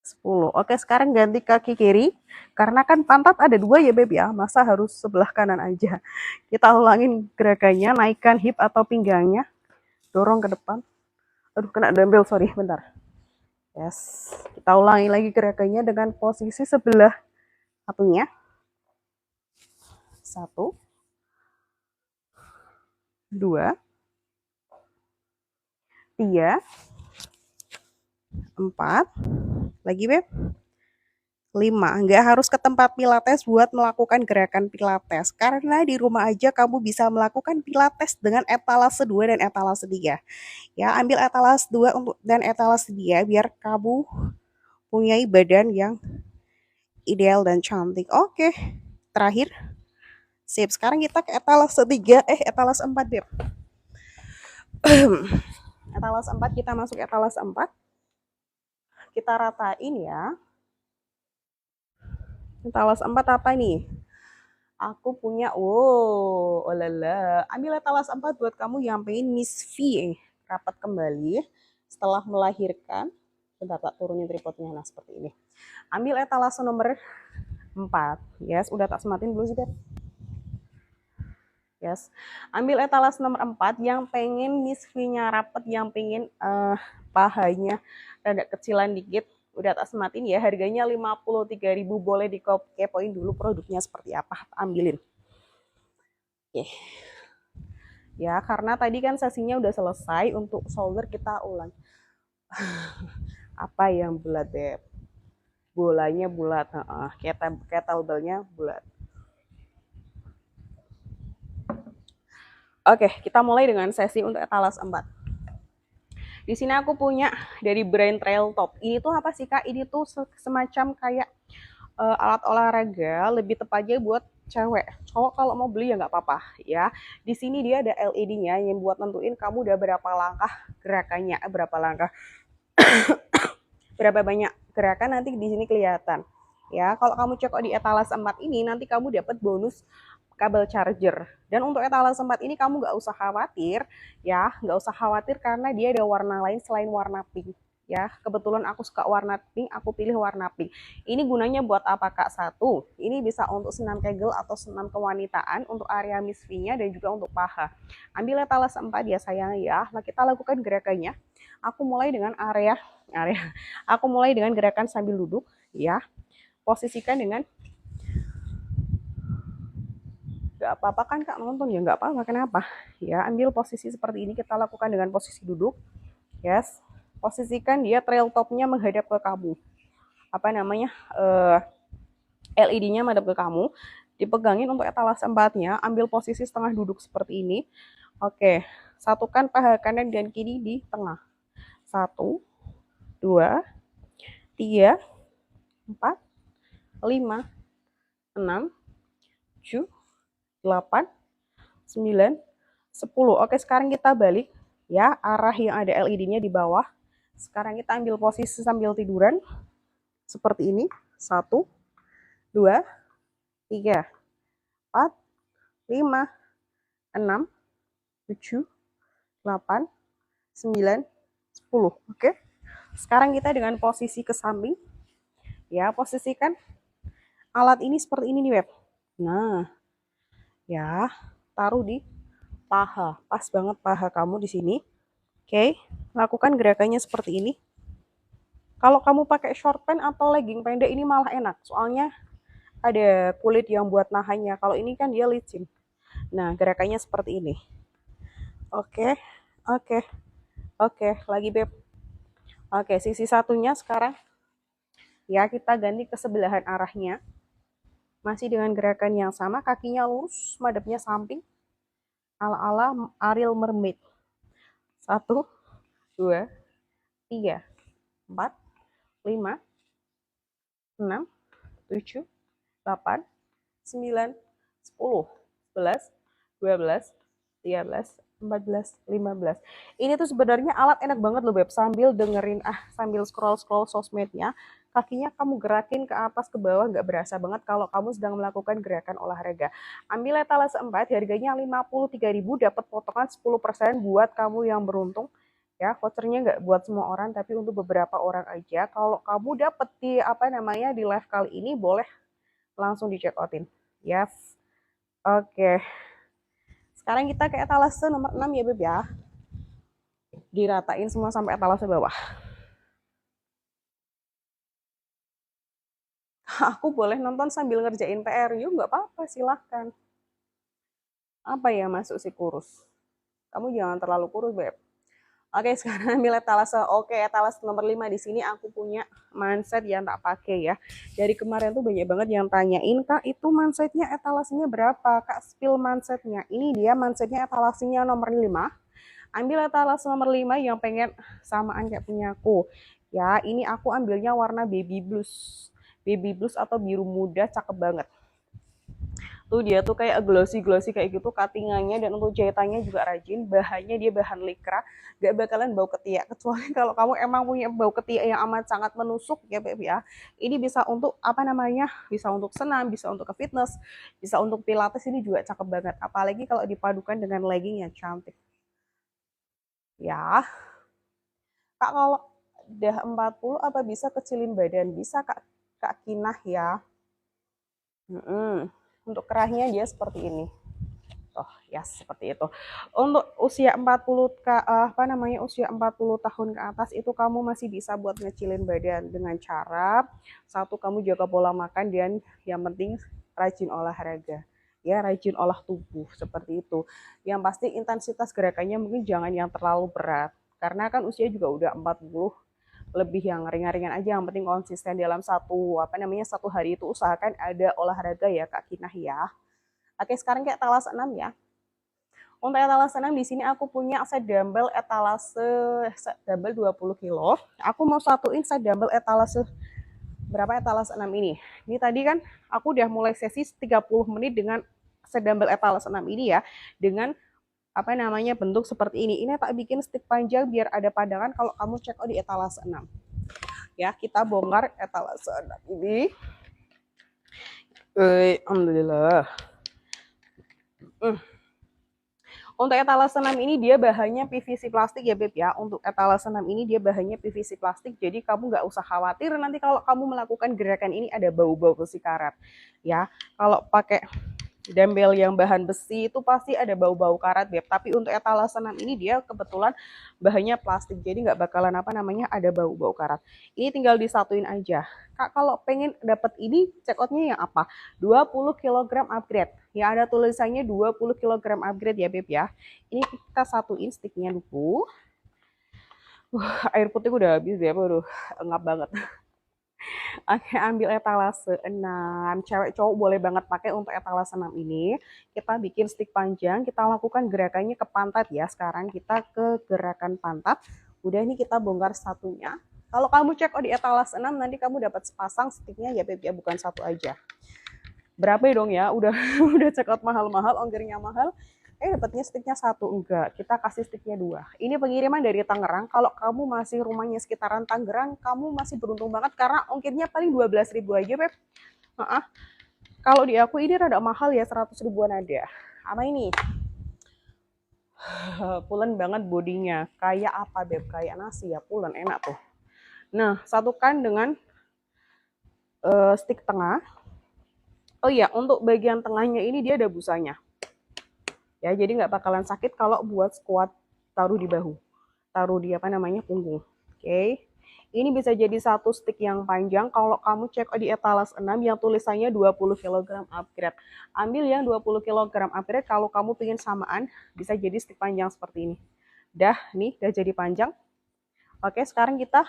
10. Oke, sekarang ganti kaki kiri. Karena kan pantat ada 2 ya Beb ya. Masa harus sebelah kanan aja. Kita ulangin gerakannya. Naikkan hip atau pinggangnya. Dorong ke depan. Aduh, kena dumbbell, sorry. Bentar. Yes. Kita ulangi lagi gerakannya dengan posisi sebelah satunya. 1, 2, 3, 4, lagi Beb, 5. Nggak harus ke tempat pilates buat melakukan gerakan pilates, karena di rumah aja kamu bisa melakukan pilates dengan etalase 2 dan etalase 3. Ya, ambil etalase 2 dan etalase 3 biar kamu punya badan yang ideal dan cantik. Oke, terakhir. Sip, sekarang kita ke etalase 3, etalase 4 Beb. Etalase 4, kita masuk etalase 4. kita ratain ya. Etalas 4 apa nih? Aku punya, wow, oh lala. Ambil etalas 4 buat kamu yang pengen Miss V rapat kembali setelah melahirkan. Bentar, tak turunin tripodnya, nah seperti ini. Ambil etalase nomor 4. Yes, udah tak sematin dulu sih, Beb. Yes. Ambil etalase nomor 4 yang pengen Miss V-nya rapet, yang pengen pahanya rada kecilan dikit. Udah tak sematin ya, harganya 53.000, boleh dikepoin dulu produknya seperti apa, ambilin. Oke. Ya, karena tadi kan sesinya udah selesai, untuk shoulder kita ulang. Apa yang bulat, Beb? Bolanya bulat, kettlebellnya bulat. Oke, kita mulai dengan sesi untuk etalas 4. Di sini aku punya dari brand Trail Top. Ini tuh apa sih, Kak? Ini tuh semacam kayak alat olahraga, lebih tepatnya buat cewek. Cowok kalau mau beli ya nggak apa-apa ya. Di sini dia ada LED-nya yang buat nentuin kamu udah berapa langkah gerakannya, berapa langkah, berapa banyak gerakan nanti di sini kelihatan. Ya, kalau kamu cek di etalase 4 ini nanti kamu dapat bonus kabel charger. Dan untuk etalase 4 ini kamu nggak usah khawatir ya, nggak usah khawatir karena dia ada warna lain selain warna pink. Ya, kebetulan aku suka warna pink, aku pilih warna pink. Ini gunanya buat apa, Kak? Satu, ini bisa untuk senam kegel atau senam kewanitaan untuk area Miss V-nya dan juga untuk paha. Ambil etalase 4 ya sayang ya. Nah, kita lakukan gerakannya. Aku mulai dengan Aku mulai dengan gerakan sambil duduk ya. Posisikan dengan, nggak apa-apa kan Kak nonton ya, nggak apa-apa, kenapa ya. Ambil posisi seperti ini, kita lakukan dengan posisi duduk. Yes, posisikan dia trail topnya menghadap ke kamu, apa namanya, LED-nya menghadap ke kamu, dipegangin untuk etalase 4-nya. Ambil posisi setengah duduk seperti ini. Oke, satukan paha kanan dan kiri di tengah. 1, 2, 3, 4, 5, 6, 7, 8, 9, 10. Oke, sekarang kita balik ya, arah yang ada LED-nya di bawah. Sekarang kita ambil posisi sambil tiduran seperti ini. 1, 2, 3, 4, 5, 6, 7, 8, 9, 10. Oke. Sekarang kita dengan posisi ke samping. Ya, posisikan alat ini seperti ini nih, Web. Nah, ya, taruh di paha. Pas banget paha kamu di sini. Oke, lakukan gerakannya seperti ini. Kalau kamu pakai short pants atau legging pendek ini malah enak, soalnya ada kulit yang buat nahannya. Kalau ini kan dia licin. Nah, gerakannya seperti ini. Oke, oke, oke, lagi Beb. Oke, sisi satunya sekarang. Ya, kita ganti ke sebelahan arahnya. Masih dengan gerakan yang sama, kakinya lurus, madepnya samping. Ala-ala Ariel Mermaid. 1, 2, 3, 4, 5, 6, 7, 8, 9, 10, 11, 12, 13, 14, 15. Ini tuh sebenarnya alat enak banget loh Beb, sambil dengerin sambil scroll-scroll sosmednya, kakinya kamu gerakin ke atas ke bawah, nggak berasa banget kalau kamu sedang melakukan gerakan olahraga. Ambil etalase 4, harganya 53.000, dapat potongan 10% buat kamu yang beruntung. Ya, vouchernya nggak buat semua orang, tapi untuk beberapa orang aja. Kalau kamu dapet di di live kali ini, boleh langsung di check outin. Yes. Oke. Sekarang kita ke etalase nomor 6 ya Beb ya. Diratain semua sampai etalase bawah. Aku boleh nonton sambil ngerjain PR yuk, nggak apa-apa, silahkan. Apa ya masuk si kurus? Kamu jangan terlalu kurus Beb. Oke, sekarang ambil etalase. Oke, etalase nomor 5 di sini aku punya mindset yang tak pakai ya. Dari kemarin tuh banyak banget yang tanyain, Kak, itu mindsetnya etalasenya berapa? Kak, spill mindsetnya. Ini dia mindsetnya etalasenya nomor 5. Ambil etalase nomor 5 yang pengen samaan kayak punya aku. Ya, ini aku ambilnya warna baby blues. Baby blues atau biru muda, cakep banget. Tuh dia tuh kayak glossy-glossy kayak gitu cuttingannya, dan untuk jahitannya juga rajin. Bahannya dia bahan likra, gak bakalan bau ketiak. Kecuali kalau kamu emang punya bau ketiak yang amat sangat menusuk ya Beb ya. Ini bisa untuk apa namanya? Bisa untuk senam, bisa untuk ke fitness, bisa untuk pilates, ini juga cakep banget. Apalagi kalau dipadukan dengan legging yang cantik. Ya, Kak kalau udah 40 apa bisa kecilin badan? Bisa Kak, Kak Kinah ya. Untuk kerahnya dia seperti ini. Oh, ya seperti itu. Untuk usia 40 apa namanya? Usia 40 tahun ke atas itu kamu masih bisa buat ngecilin badan dengan cara satu, kamu jaga pola makan, dan yang penting rajin olahraga. Ya, rajin olah tubuh seperti itu. Yang pasti intensitas gerakannya mungkin jangan yang terlalu berat. Karena kan usia juga udah 40, lebih yang ringan-ringan aja, yang penting konsisten dalam satu hari itu usahakan ada olahraga ya Kak Kinah ya. Oke, sekarang kayak etalase 6 ya. Untuk etalase 6 di sini aku punya set dumbbell etalase set dumbbell 20 kilo. Aku mau satuin set dumbbell etalase berapa etalase 6 ini. Ini tadi kan aku udah mulai sesi 30 menit dengan set dumbbell etalase 6 ini ya, dengan apa namanya bentuk seperti ini. Ini tak bikin stick panjang biar ada pandangan kalau kamu check out di etalase 6. Ya, kita bongkar etalase 6 ini. Alhamdulillah. Untuk etalase 6 ini dia bahannya PVC plastik ya Beb ya. Untuk etalase 6 ini dia bahannya PVC plastik. Jadi kamu nggak usah khawatir nanti kalau kamu melakukan gerakan ini ada bau-bau besi karat. Ya, kalau pakai dumbbell yang bahan besi itu pasti ada bau-bau karat Beb. Tapi untuk etalase 6 ini dia kebetulan bahannya plastik. Jadi nggak bakalan ada bau-bau karat. Ini tinggal disatuin aja. Kak kalau pengen dapat ini check outnya yang apa? 20 kg upgrade. Ya ada tulisannya 20 kg upgrade ya Beb ya. Ini kita satuin sticknya dulu. Air putih udah habis ya, aduh ngap banget. Oke, ambil etalase 6. Cewek cowok boleh banget pakai untuk etalase 6 ini. Kita bikin stick panjang, kita lakukan gerakannya ke pantat ya. Sekarang kita ke gerakan pantat. Udah ini kita bongkar satunya. Kalau kamu cek di etalase 6 nanti kamu dapat sepasang sticknya ya Beb ya, bukan satu aja. Berapa ya dong ya? Udah udah check out mahal-mahal, ongkirnya mahal. Dapatnya sticknya satu, enggak. Kita kasih sticknya 2. Ini pengiriman dari Tangerang. Kalau kamu masih rumahnya sekitaran Tangerang, kamu masih beruntung banget karena ongkirnya paling 12.000 aja, Beb. Kalau di aku ini rada mahal ya, 100 ribuan ada. Apa ini? Pulen banget bodinya. Kayak apa, Beb? Kayak nasi ya, pulen, enak tuh. Nah, satukan dengan stick tengah. Oh iya, untuk bagian tengahnya ini dia ada busanya. Ya, jadi nggak bakalan sakit kalau buat squat taruh di bahu, taruh di punggung. Oke. Ini bisa jadi satu stick yang panjang. Kalau kamu cek di etalase 6 yang tulisannya 20 kg upgrade. Ambil yang 20 kg upgrade, kalau kamu pengen samaan bisa jadi stick panjang seperti ini. Dah, nih udah jadi panjang. Oke, sekarang kita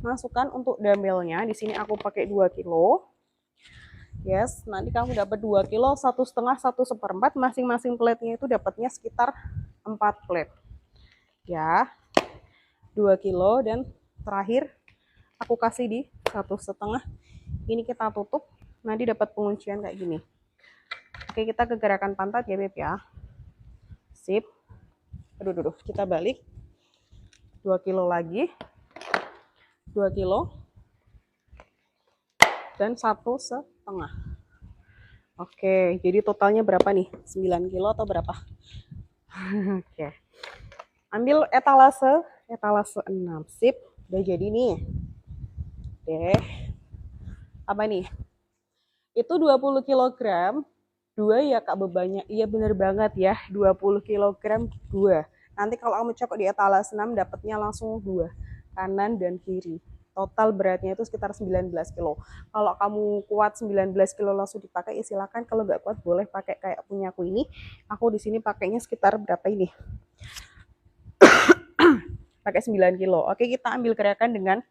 masukkan untuk dumbbellnya. Di sini aku pakai 2 kilo. Yes, nanti kamu dapat 2 kilo, 1,5, 1/4, masing-masing plate-nya itu dapatnya sekitar 4 plate. Ya, 2 kilo, dan terakhir aku kasih di 1,5. Ini kita tutup, nanti dapat penguncian kayak gini. Oke, kita ke gerakan pantat ya Beb ya. Sip. Aduh, kita balik. 2 kilo lagi. 2 kilo. Dan 1,5. Oke, jadi totalnya berapa nih? 9 kilo atau berapa? Oke. Ambil etalase 6. Sip, udah jadi nih. Deh. Apa nih? Itu 20 kg. 2 ya Kak bebannya. Iya bener banget ya, 20 kg 2. Nanti kalau kamu cek di etalase 6 dapatnya langsung 2. Kanan dan kiri. Total beratnya itu sekitar 19 kilo. Kalau kamu kuat 19 kilo langsung dipakai, silakan. Kalau nggak kuat boleh pakai kayak punya aku ini. Aku di sini pakainya sekitar berapa ini? Pakai 9 kilo. Oke, kita ambil gerakan dengan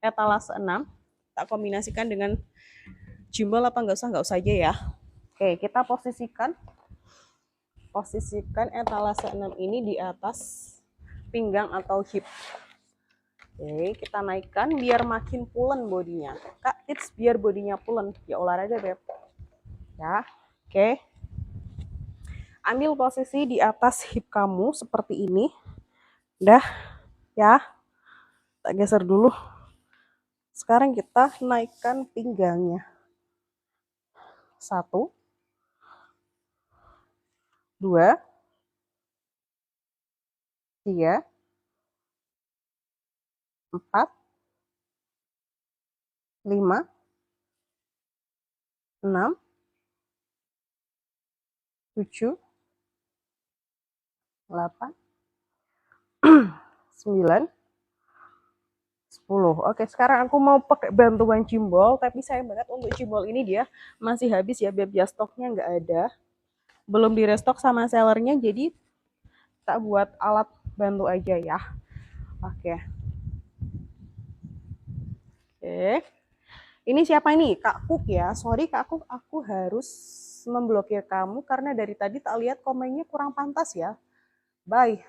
etalase 6. Kita kombinasikan dengan gimbal apa nggak usah aja ya. Oke, kita posisikan etalase 6 ini di atas pinggang atau hip. Oke, kita naikkan biar makin pulen bodinya. Kak, tips biar bodinya pulen. Ya olahraga, Beb. Ya. Oke. Ambil posisi di atas hip kamu seperti ini. Udah ya. Tak geser dulu. Sekarang kita naikkan pinggangnya. 1, 2, 3, 4, 5, 6, 7, 8, 9, 10. Oke, sekarang aku mau pakai bantuan jempol, tapi sayang banget untuk jempol ini dia masih habis ya, Beb, ya, stoknya nggak ada. Belum di restock sama sellernya, jadi tak buat alat bantu aja ya. Oke. Oke. Ini siapa ini? Kak Kuk ya. Sorry Kak Kuk, aku harus memblokir kamu karena dari tadi tak lihat komennya kurang pantas ya. Bye.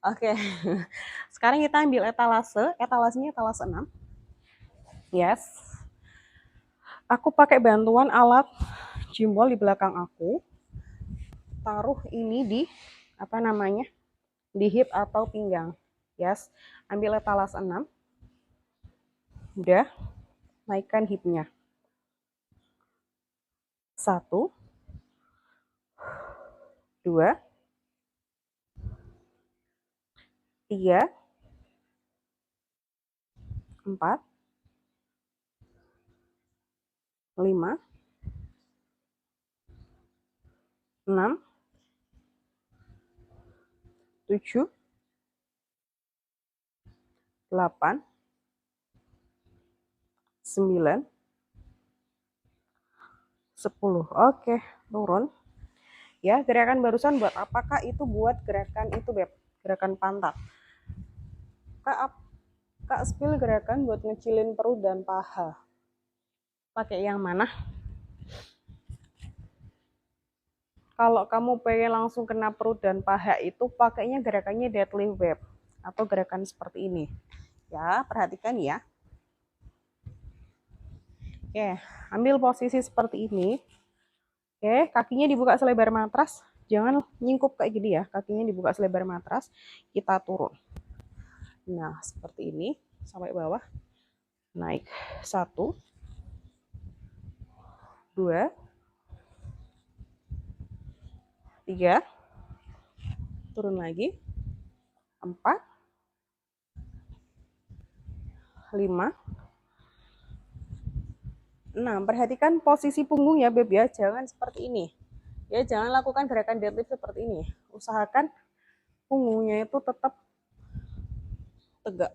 Oke. Sekarang kita ambil etalase. Etalasenya etalase 6. Yes. Aku pakai bantuan alat jempol di belakang aku. Taruh ini di apa namanya? Di hip atau pinggang. Yes. Ambil etalase 6. Udah. Naikkan hipnya. 1, 2, 3, 4, 5, 6, 7, 8, 9, 10. Oke, turun. Ya, gerakan barusan buat apakah itu? Buat gerakan itu, Beb. Gerakan pantat. Kak Spill gerakan buat ngecilin perut dan paha. Pakai yang mana? Kalau kamu pengen langsung kena perut dan paha itu pakainya gerakannya deadlift, Beb. Atau gerakan seperti ini. Ya, perhatikan ya. Oke, ambil posisi seperti ini. Oke, kakinya dibuka selebar matras. Jangan nyingkup kayak gini ya. Kakinya dibuka selebar matras. Kita turun. Nah, seperti ini. Sampai bawah. Naik. 1, 2, 3. Turun lagi. 4, 5, 6. Perhatikan posisi punggung ya, Beb ya. Jangan seperti ini. Ya, jangan lakukan gerakan deadlift seperti ini. Usahakan punggungnya itu tetap tegak.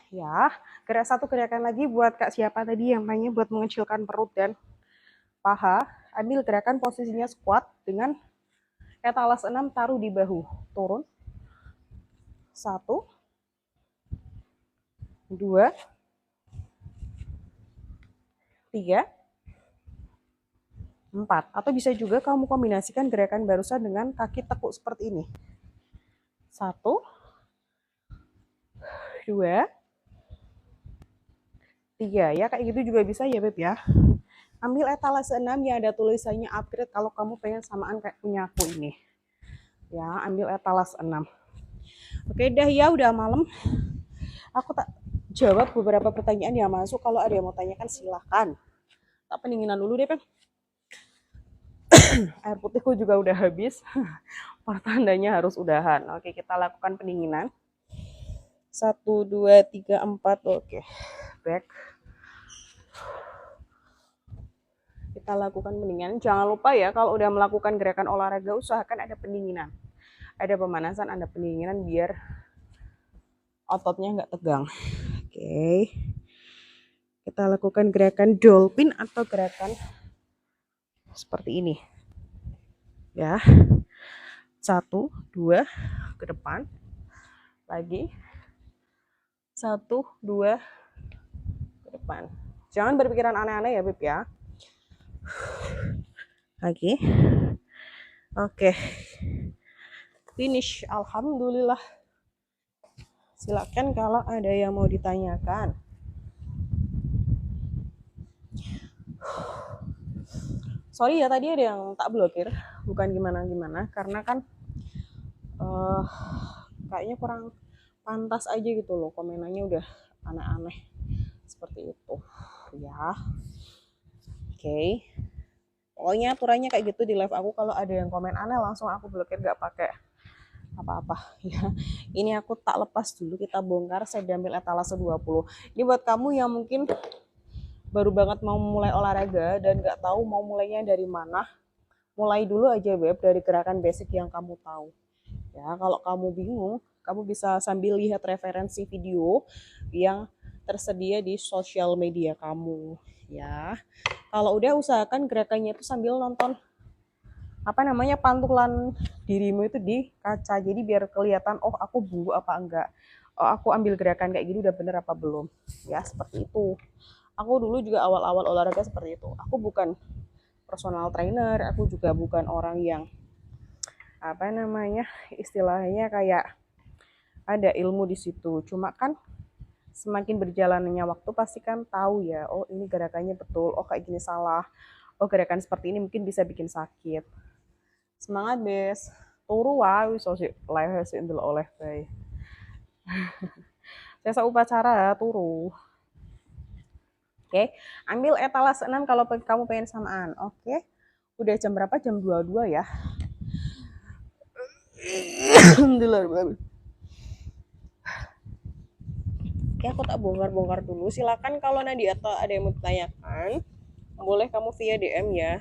Ya, satu gerakan lagi buat Kak siapa tadi yang tanya buat mengecilkan perut dan paha. Ambil gerakan posisinya squat dengan etalase 6 taruh di bahu. Turun. 1, 2, 3, 4. Atau bisa juga kamu kombinasikan gerakan barusan dengan kaki tekuk seperti ini. 1, 2, 3. Ya, kayak gitu juga bisa ya, Beb ya. Ambil etalase 6 yang ada tulisannya upgrade kalau kamu pengen samaan kayak punya aku ini. Ya, ambil etalase 6. Oke dah ya, udah malam. Aku tak jawab beberapa pertanyaan yang masuk. Kalau ada yang mau tanyakan silahkan. Tak pendinginan dulu deh, Beb. Air putihku juga udah habis. Pertandanya harus udahan. Oke, kita lakukan pendinginan. 1, 2, 3, 4. Oke, back. Kita lakukan pendinginan. Jangan lupa ya, kalau udah melakukan gerakan olahraga, usahakan ada pendinginan. Ada pemanasan, ada pendinginan biar ototnya nggak tegang. Oke. Kita lakukan gerakan dolphin atau gerakan seperti ini. Ya. 1, 2, ke depan. Lagi. 1, 2, ke depan. Jangan berpikiran aneh-aneh ya, Beb ya. Lagi. Oke. Finish. Alhamdulillah. Silakan kalau ada yang mau ditanyakan. Sorry ya tadi ada yang tak blokir, bukan gimana-gimana, karena kan eh kayaknya kurang pantas aja gitu loh, komenannya udah aneh-aneh seperti itu ya. Oke. Pokoknya aturannya kayak gitu di live aku, kalau ada yang komen aneh langsung aku blokir, gak pakai apa-apa ya. Ini aku tak lepas dulu, kita bongkar sedambil etalase 20. Ini buat kamu yang mungkin baru banget mau mulai olahraga dan gak tahu mau mulainya dari mana, mulai dulu aja Beb dari gerakan basic yang kamu tahu. Ya, kalau kamu bingung, kamu bisa sambil lihat referensi video yang tersedia di sosial media kamu ya. Kalau udah usahakan gerakannya itu sambil nonton apa namanya pantulan dirimu itu di kaca, jadi biar kelihatan oh aku bungu apa enggak, oh aku ambil gerakan kayak gini udah bener apa belum ya, seperti itu. Aku dulu juga awal-awal olahraga seperti itu. Aku bukan personal trainer, aku juga bukan orang yang apa namanya istilahnya kayak ada ilmu di situ, cuma kan semakin berjalannya waktu pasti kan tahu ya, oh ini gerakannya betul, oh kayak gini salah, oh gerakan seperti ini mungkin bisa bikin sakit. Semangat Bes, turu wae so si lehe si ndelok oleh bae. Saya upacara turu. Oke, ambil etalase 6 kalau kamu pengen samaan. Oke. Udah jam berapa? Jam 22 ya. Alhamdulillah. Oke, aku tak bongkar-bongkar dulu. Silakan kalau nanti atau ada yang mau ditanyakan, boleh kamu via DM ya.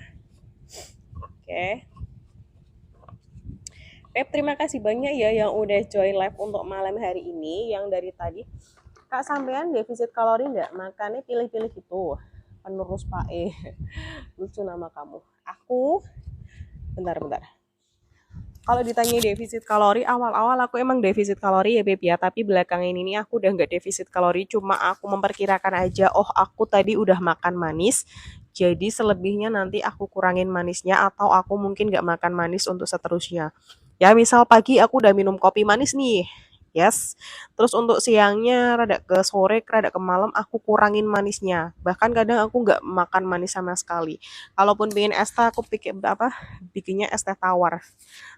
Oke. Pep, terima kasih banyak ya yang udah join live untuk malam hari ini. Yang dari tadi, Kak sampean defisit kalori enggak? Makannya pilih-pilih gitu. Penerus Pak E. Lucu nama kamu. Aku, bentar. Kalau ditanya defisit kalori, awal-awal aku emang defisit kalori ya Beb ya. Tapi belakangan ini aku udah nggak defisit kalori. Cuma aku memperkirakan aja, oh aku tadi udah makan manis. Jadi selebihnya nanti aku kurangin manisnya atau aku mungkin nggak makan manis untuk seterusnya. Ya misal pagi aku udah minum kopi manis nih. Yes. Terus untuk siangnya rada ke sore, rada ke malam aku kurangin manisnya. Bahkan kadang aku nggak makan manis sama sekali. Kalaupun pengen es teh aku pikir apa? Bikinnya es teh tawar.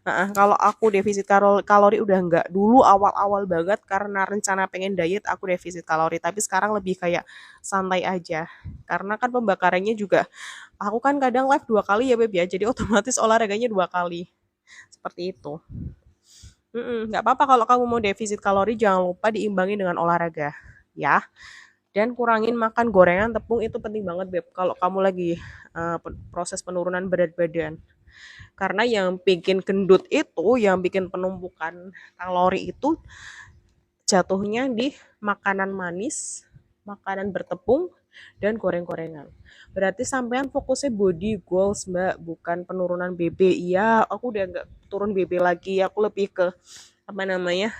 Nah, kalau aku defisit kalori udah enggak. Dulu awal-awal banget karena rencana pengen diet aku defisit kalori, tapi sekarang lebih kayak santai aja. Karena kan pembakarannya juga aku kan kadang live 2 kali ya Beb ya, jadi otomatis olahraganya 2 kali. Seperti itu. Nggak apa-apa kalau kamu mau defisit kalori, jangan lupa diimbangi dengan olahraga. Ya, dan kurangin makan gorengan, tepung itu penting banget Beb. Kalau kamu lagi proses penurunan berat badan. Karena yang bikin gendut itu, yang bikin penumpukan kalori itu jatuhnya di makanan manis, makanan bertepung, dan goreng-gorengan. Berarti sampean fokusnya body goals Mbak, bukan penurunan BB. Iya, aku udah nggak turun BB lagi, aku lebih ke apa namanya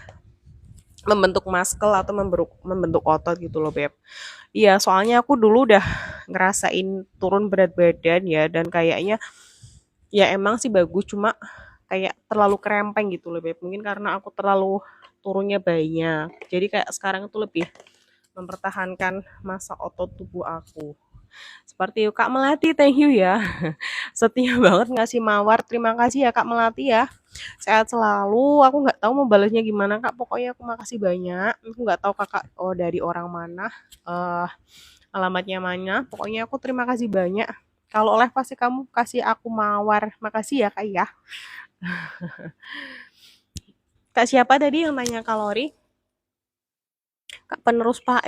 membentuk muscle atau membentuk otot gitu loh Beb. Iya, soalnya aku dulu udah ngerasain turun berat badan ya, dan kayaknya ya emang sih bagus, cuma kayak terlalu kerempeng gitu loh Beb. Mungkin karena aku terlalu turunnya banyak. Jadi kayak sekarang itu lebih mempertahankan masa otot tubuh aku. Seperti itu Kak Melati, thank you ya. Setia banget ngasih mawar. Terima kasih ya Kak Melati ya. Sehat selalu. Aku nggak tahu mau balasnya gimana Kak. Pokoknya aku makasih banyak. Aku nggak tahu Kakak dari orang mana. Alamatnya mana. Pokoknya aku terima kasih banyak. Kalau live pasti kamu kasih aku mawar. Makasih ya Kak ya. Kak siapa tadi yang tanya kalori? Kak penerus Pak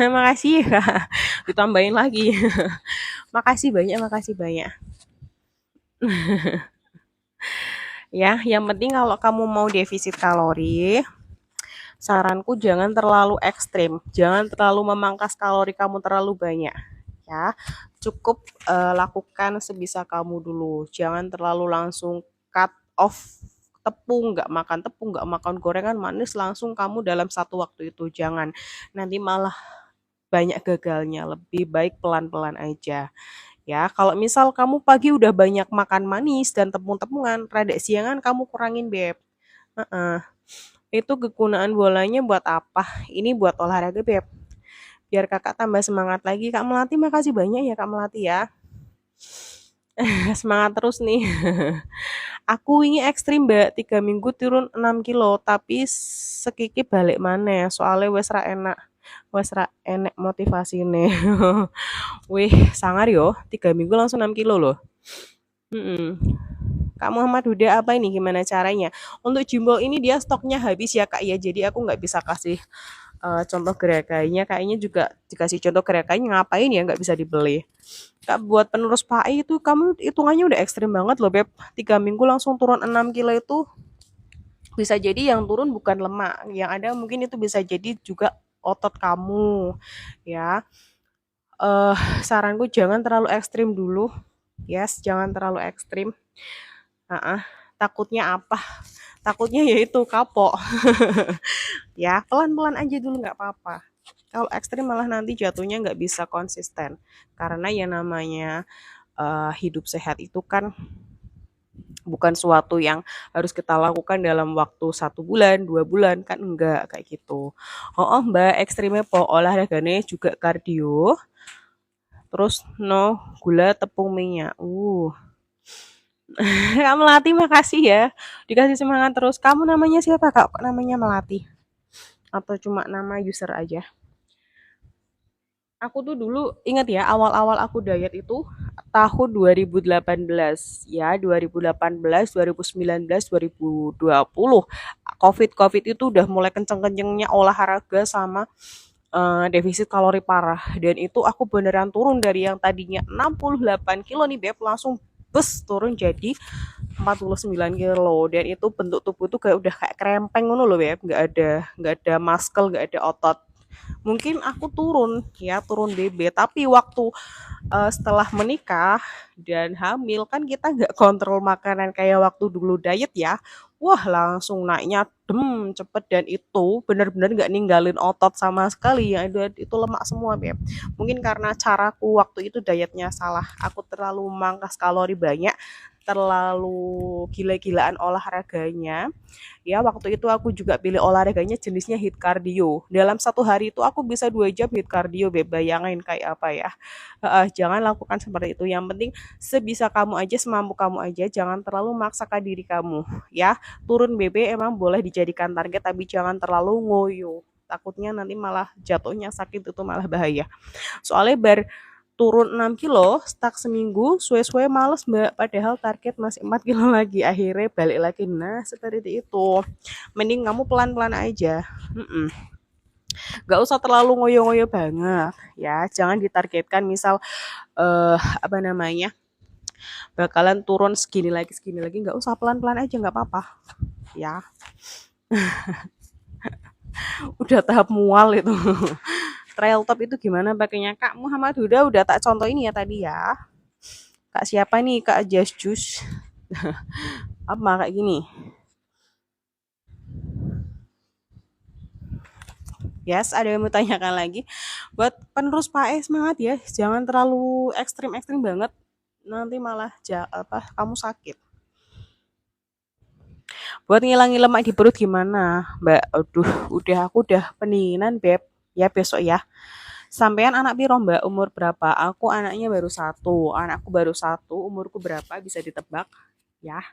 makasih ya Kak. Ditambahin lagi. Makasih banyak. Ya, yang penting kalau kamu mau defisit kalori, saranku jangan terlalu ekstrim. Jangan terlalu memangkas kalori kamu terlalu banyak. Ya, cukup lakukan sebisa kamu dulu. Jangan terlalu langsung cut off tepung, nggak makan gorengan manis langsung kamu dalam satu waktu itu. Jangan. Nanti malah banyak gagalnya. Lebih baik pelan-pelan aja. Ya, kalau misal kamu pagi udah banyak makan manis dan tepung-tepungan, rada siangan kamu kurangin, Beb. Heeh. Itu kegunaan bolanya buat apa? Ini buat olahraga, Beb. biar kakak tambah semangat lagi. Kak Melati makasih banyak ya Kak Melati ya. Semangat terus nih. Aku wingi ekstrim mbak, 3 minggu turun 6 kilo, tapi sekiki balik mana, soalnya wes ra enak. Wes ra enek motivasi nih. Wih, sangar yo, 3 minggu langsung 6 kilo loh. Mm-mm. Kak Muhammad Huda apa ini gimana caranya? Untuk jumbo ini dia stoknya habis ya Kak ya, jadi aku nggak bisa kasih contoh gerakannya. Kayaknya juga dikasih contoh gerakannya ngapain ya nggak bisa dibeli. Kak buat penerus PAI itu kamu hitungannya udah ekstrim banget loh Beb. 3 minggu langsung turun 6 kilo itu bisa jadi yang turun bukan lemak, yang ada mungkin itu bisa jadi juga otot kamu ya. Eh Saranku jangan terlalu ekstrim dulu. Yes, jangan terlalu ekstrim. Heeh. Takutnya apa? Takutnya yaitu kapok. Ya, pelan-pelan aja dulu nggak apa-apa. Kalau ekstrim malah nanti jatuhnya nggak bisa konsisten. Karena yang namanya hidup sehat itu kan bukan suatu yang harus kita lakukan dalam waktu 1 bulan, 2 bulan kan enggak kayak gitu. Oh, oh Mbak, ekstrimnya po olahraganya juga kardio, terus no gula tepung minyak. Kak Melati makasih ya. Dikasih semangat terus. Kamu namanya siapa Kak? Kok namanya Melati? Atau cuma nama user aja? Aku tuh dulu ingat ya awal-awal aku diet itu tahun 2018 ya 2018 2019 2020 COVID itu udah mulai kenceng-kencengnya olahraga sama defisit kalori parah dan itu aku beneran turun dari yang tadinya 68 kilo nih Beb langsung bus turun jadi 49 kilo dan itu bentuk tubuh tuh kayak udah kayak krempeng ngono loh Beb nggak ada muscle nggak ada otot mungkin aku turun ya turun BB tapi waktu setelah menikah dan hamil kan kita nggak kontrol makanan kayak waktu dulu diet ya wah langsung naiknya cepet dan itu benar-benar nggak ninggalin otot sama sekali yang itu lemak semua Beb mungkin karena caraku waktu itu dietnya salah aku terlalu memangkas kalori banyak terlalu gila-gilaan olahraganya ya waktu itu aku juga pilih olahraganya jenisnya hit cardio dalam 1 hari itu aku bisa 2 jam hit cardio bayangin kayak apa ya jangan lakukan seperti itu yang penting sebisa kamu aja semampu kamu aja jangan terlalu memaksakan diri kamu ya turun BB emang boleh dijadikan target tapi jangan terlalu ngoyo takutnya nanti malah jatuhnya sakit itu malah bahaya soalnya turun 6 kilo, stuck seminggu, suwe-suwe males mbak, padahal target masih 4 kilo lagi, akhirnya balik lagi, nah seperti itu, mending kamu pelan-pelan aja, gak usah terlalu ngoyo-ngoyo banget, ya, jangan ditargetkan misal, apa namanya, bakalan turun segini lagi, gak usah pelan-pelan aja, gak apa-apa, ya, udah tahap mual itu, trail top itu gimana pakainya Kak Muhammad Huda udah tak contoh ini ya tadi ya. Kak siapa nih Kak Just Juice apa kayak gini yes ada yang mau tanyakan lagi buat penerus Pak semangat ya jangan terlalu ekstrim banget nanti malah kamu sakit buat ngilangin lemak di perut gimana Mbak aduh aku udah pendinginan Beb ya besok ya sampean anak piro Mbak umur berapa aku anaknya baru satu anakku baru satu umurku berapa bisa ditebak ya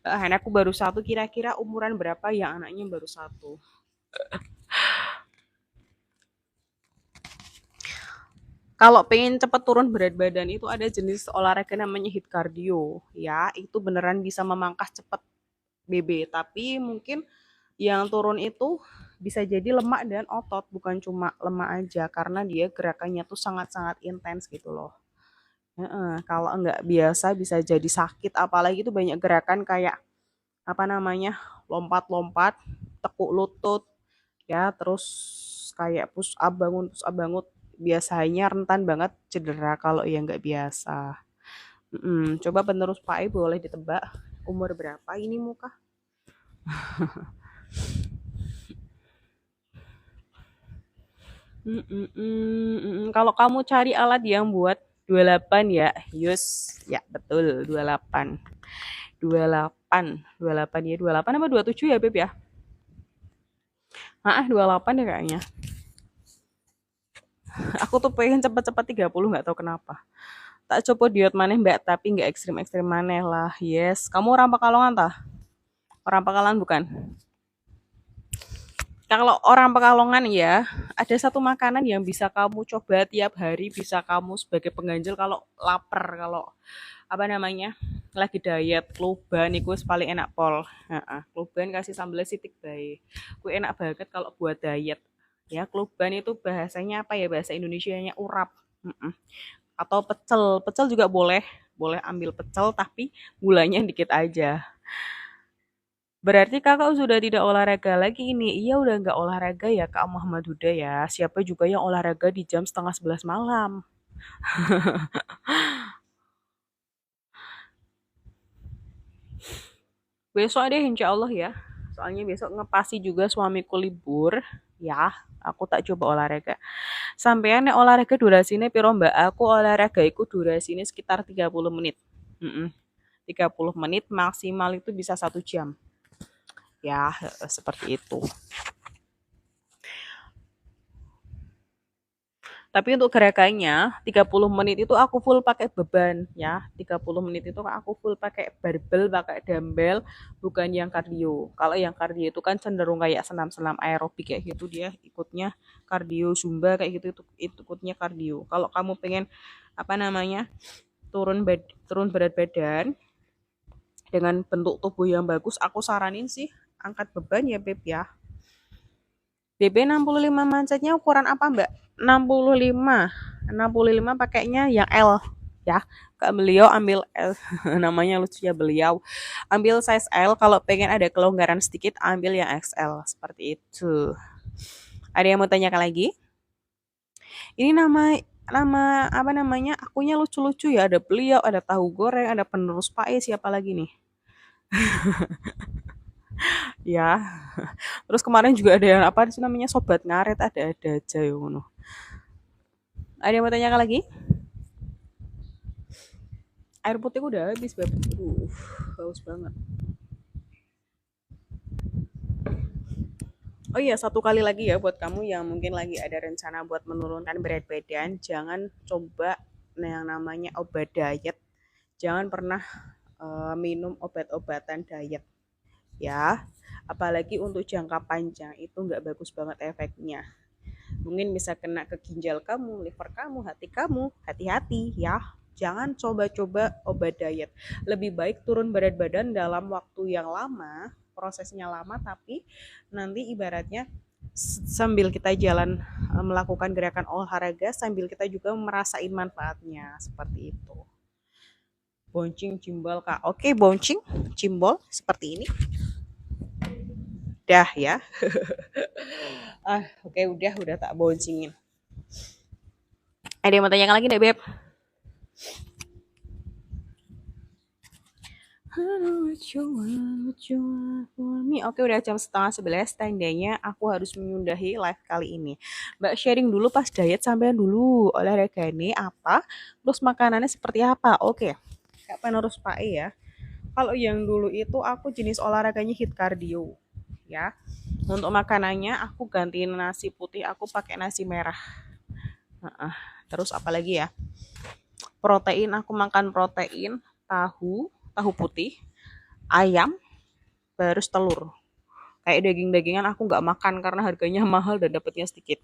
anakku baru satu kira-kira umuran berapa yang anaknya baru satu kalau pengen cepat turun berat badan itu ada jenis olahraga namanya hit cardio ya itu beneran bisa memangkas cepat BB tapi mungkin yang turun itu bisa jadi lemak dan otot bukan cuma lemak aja karena dia gerakannya tuh sangat-sangat intens gitu loh kalau nggak biasa bisa jadi sakit apalagi itu banyak gerakan kayak apa namanya lompat-lompat tekuk lutut ya terus kayak push up bangun biasanya rentan banget cedera kalau yang nggak biasa coba penerus Pak boleh ditebak umur berapa ini muka kalau kamu cari alat yang buat 28 ya Yus ya betul 28 28 ya 28 apa 27 ya Beb ya 28 ya kayaknya Aku tuh pengen cepet-cepet 30 nggak tahu kenapa. Tak coba diet maneh mbak, tapi nggak ekstrim-ekstrim maneh lah. Yes, kamu orang Pekalongan tah? Orang Pekalongan bukan? Kalau orang Pekalongan ya, ada satu makanan yang bisa kamu coba tiap hari, bisa kamu sebagai pengganjil kalau lapar, kalau apa namanya lagi diet. Kluban itu paling enak pol. Heeh, kluban kasih sambal sitik bae. Ku enak banget kalau buat diet. Ya, kluban itu bahasanya apa ya? Bahasa Indonesianya urap. Heeh. Atau pecel. Pecel juga boleh. Boleh ambil pecel tapi gulanya dikit aja. Berarti kakak sudah tidak olahraga lagi ini. Iya udah nggak olahraga ya Kak Muhammad Huda ya. Siapa juga yang olahraga di jam setengah 11 malam. Besok deh insya Allah ya. Soalnya besok ngepasi juga suamiku libur. Ya, aku tak coba olahraga. Sampean nek olahraga durasine piro Mbak? Aku olahraga iku durasine sekitar 30 menit. Mm 30 menit maksimal itu bisa 1 jam. Ya, seperti itu. Tapi untuk gerakannya 30 menit itu aku full pakai beban ya. 30 menit itu aku full pakai barbel, pakai dumbbell, bukan yang kardio. Kalau yang kardio itu kan cenderung kayak senam-senam aerobik kayak gitu, dia ikutnya kardio zumba kayak gitu, itu ikutnya kardio. Kalau kamu pengen apa namanya? Turun berat badan dengan bentuk tubuh yang bagus, aku saranin sih angkat beban ya Beb ya. BB 65 mansetnya ukuran apa Mbak? 65. 65 pakainya yang L ya. Kak beliau ambil L. Namanya lucu ya beliau. Ambil size L, kalau pengen ada kelonggaran sedikit ambil yang XL seperti itu. Ada yang mau tanyakan lagi? Ini nama nama apa namanya? Akunya lucu-lucu ya. Ada beliau, ada tahu goreng, ada penerus Pak E, siapa lagi nih? Ya. Terus kemarin juga ada yang apa sih namanya sobat ngaret, ada aja yang ngono. Ada yang mau tanyakan lagi? Air putih udah habis Beb. Haus banget. Oh iya, satu kali lagi ya buat kamu yang mungkin lagi ada rencana buat menurunkan berat badan, jangan coba yang namanya obat diet. Jangan pernah minum obat-obatan diet ya. Apalagi untuk jangka panjang itu nggak bagus banget efeknya. Mungkin bisa kena ke ginjal kamu, liver kamu, hati kamu. Hati-hati ya. Jangan coba-coba obat diet. Lebih baik turun berat badan dalam waktu yang lama, prosesnya lama, tapi nanti ibaratnya sambil kita jalan melakukan gerakan olahraga, sambil kita juga merasain manfaatnya. Seperti itu. Boncing, cimbal, Kak. Oke, boncing, cimbol, seperti ini. Dah ya. Oke, udah tak boncingin. Ada yang mau tanyakan lagi deh, Beb? Oke, udah jam setengah 11. Tandanya aku harus menyudahi live kali ini. Mbak sharing dulu pas diet sampean dulu. Olahraga ini apa? Terus makanannya seperti apa? Oke. Kak penerus Pak E ya. Kalau yang dulu itu aku jenis olahraganya hit cardio. Ya. Untuk makanannya aku gantiin nasi putih, aku pakai nasi merah. Terus apa lagi ya? Protein, aku makan protein, tahu putih, ayam, terus telur. Kayak daging-dagingan aku nggak makan karena harganya mahal dan dapatnya sedikit.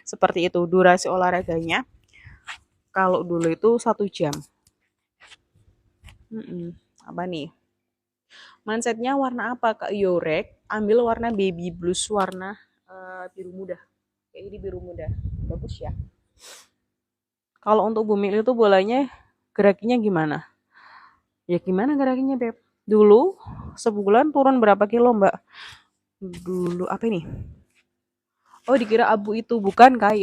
Seperti itu durasi olahraganya. Kalau dulu itu 1 jam. Apa nih? Mindsetnya warna apa Kak Yorek? Ambil warna baby blues, warna biru muda. Kayak ini biru muda. Bagus ya. Kalau untuk Bumi itu bolanya gerakinya gimana? Ya gimana gerakinya Beb? Dulu sebulan turun berapa kilo Mbak? Dulu apa ini? Oh dikira abu itu, bukan Kak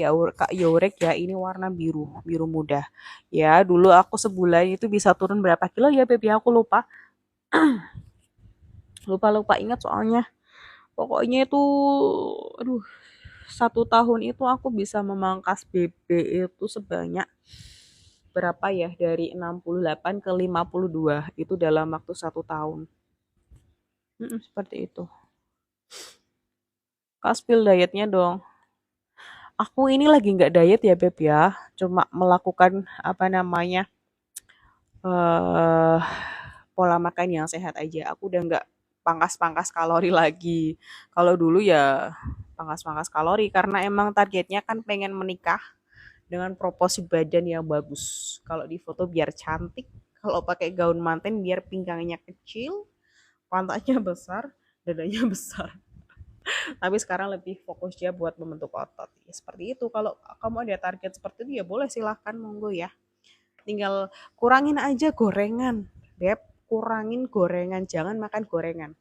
Yorek ya, ini warna biru, biru muda. Ya dulu aku sebulan itu bisa turun berapa kilo ya Beb ya, aku lupa. Lupa ingat soalnya. Pokoknya itu, aduh, 1 tahun itu aku bisa memangkas BB itu sebanyak berapa ya, dari 68 ke 52 itu dalam waktu 1 tahun. Seperti itu. Kak spill dietnya dong. Aku ini lagi nggak diet ya Beb ya, cuma melakukan apa namanya eh pola makan yang sehat aja. Aku udah nggak pangkas-pangkas kalori lagi. Kalau dulu ya pangkas-pangkas kalori karena emang targetnya kan pengen menikah dengan proporsi badan yang bagus. Kalau di foto biar cantik, kalau pakai gaun manten biar pinggangnya kecil, pantatnya besar, dadanya besar. Tapi sekarang lebih fokus dia buat membentuk otot. Ya, seperti itu. Kalau kamu ada target seperti itu ya boleh silahkan monggo ya. Tinggal kurangin aja gorengan, Beb. Kurangin gorengan, jangan makan gorengan.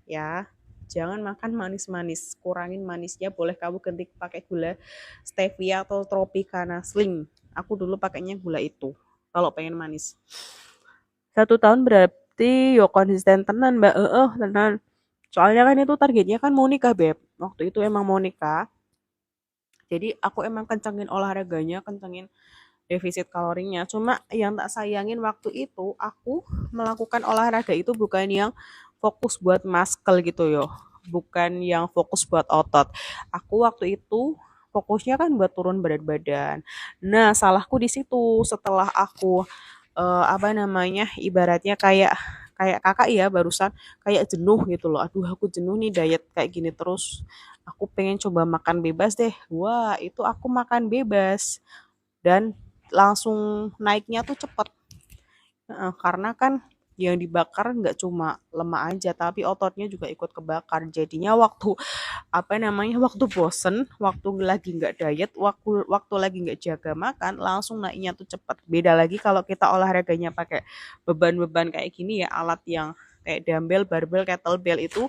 Ya, jangan makan manis-manis. Kurangin manisnya, boleh kamu ganti pakai gula stevia atau tropicana sling. Aku dulu pakainya gula itu. Kalau pengen manis. 1 tahun berarti yo konsisten tenan, Mbak. Tenan. Soalnya kan itu targetnya kan mau nikah, Beb. Waktu itu emang mau nikah. Jadi aku emang kencengin olahraganya, kencengin defisit kalorinya. Cuma yang tak sayangin waktu itu aku melakukan olahraga itu bukan yang fokus buat muscle gitu yo. Bukan yang fokus buat otot. Aku waktu itu fokusnya kan buat turun berat badan. Nah, salahku di situ setelah aku apa namanya? Ibaratnya kayak kayak kakak ya barusan kayak jenuh gitu loh. Aduh, aku jenuh nih diet kayak gini terus. Aku pengen coba makan bebas deh. Wah, itu aku makan bebas dan langsung naiknya tuh cepet. Karena kan yang dibakar nggak cuma lemak aja tapi ototnya juga ikut kebakar jadinya waktu apa namanya waktu bosen waktu lagi nggak diet waktu lagi nggak jaga makan langsung naiknya tuh cepet. Beda lagi kalau kita olahraganya pakai beban-beban kayak gini ya, alat yang kayak dumbbell, barbell, kettlebell itu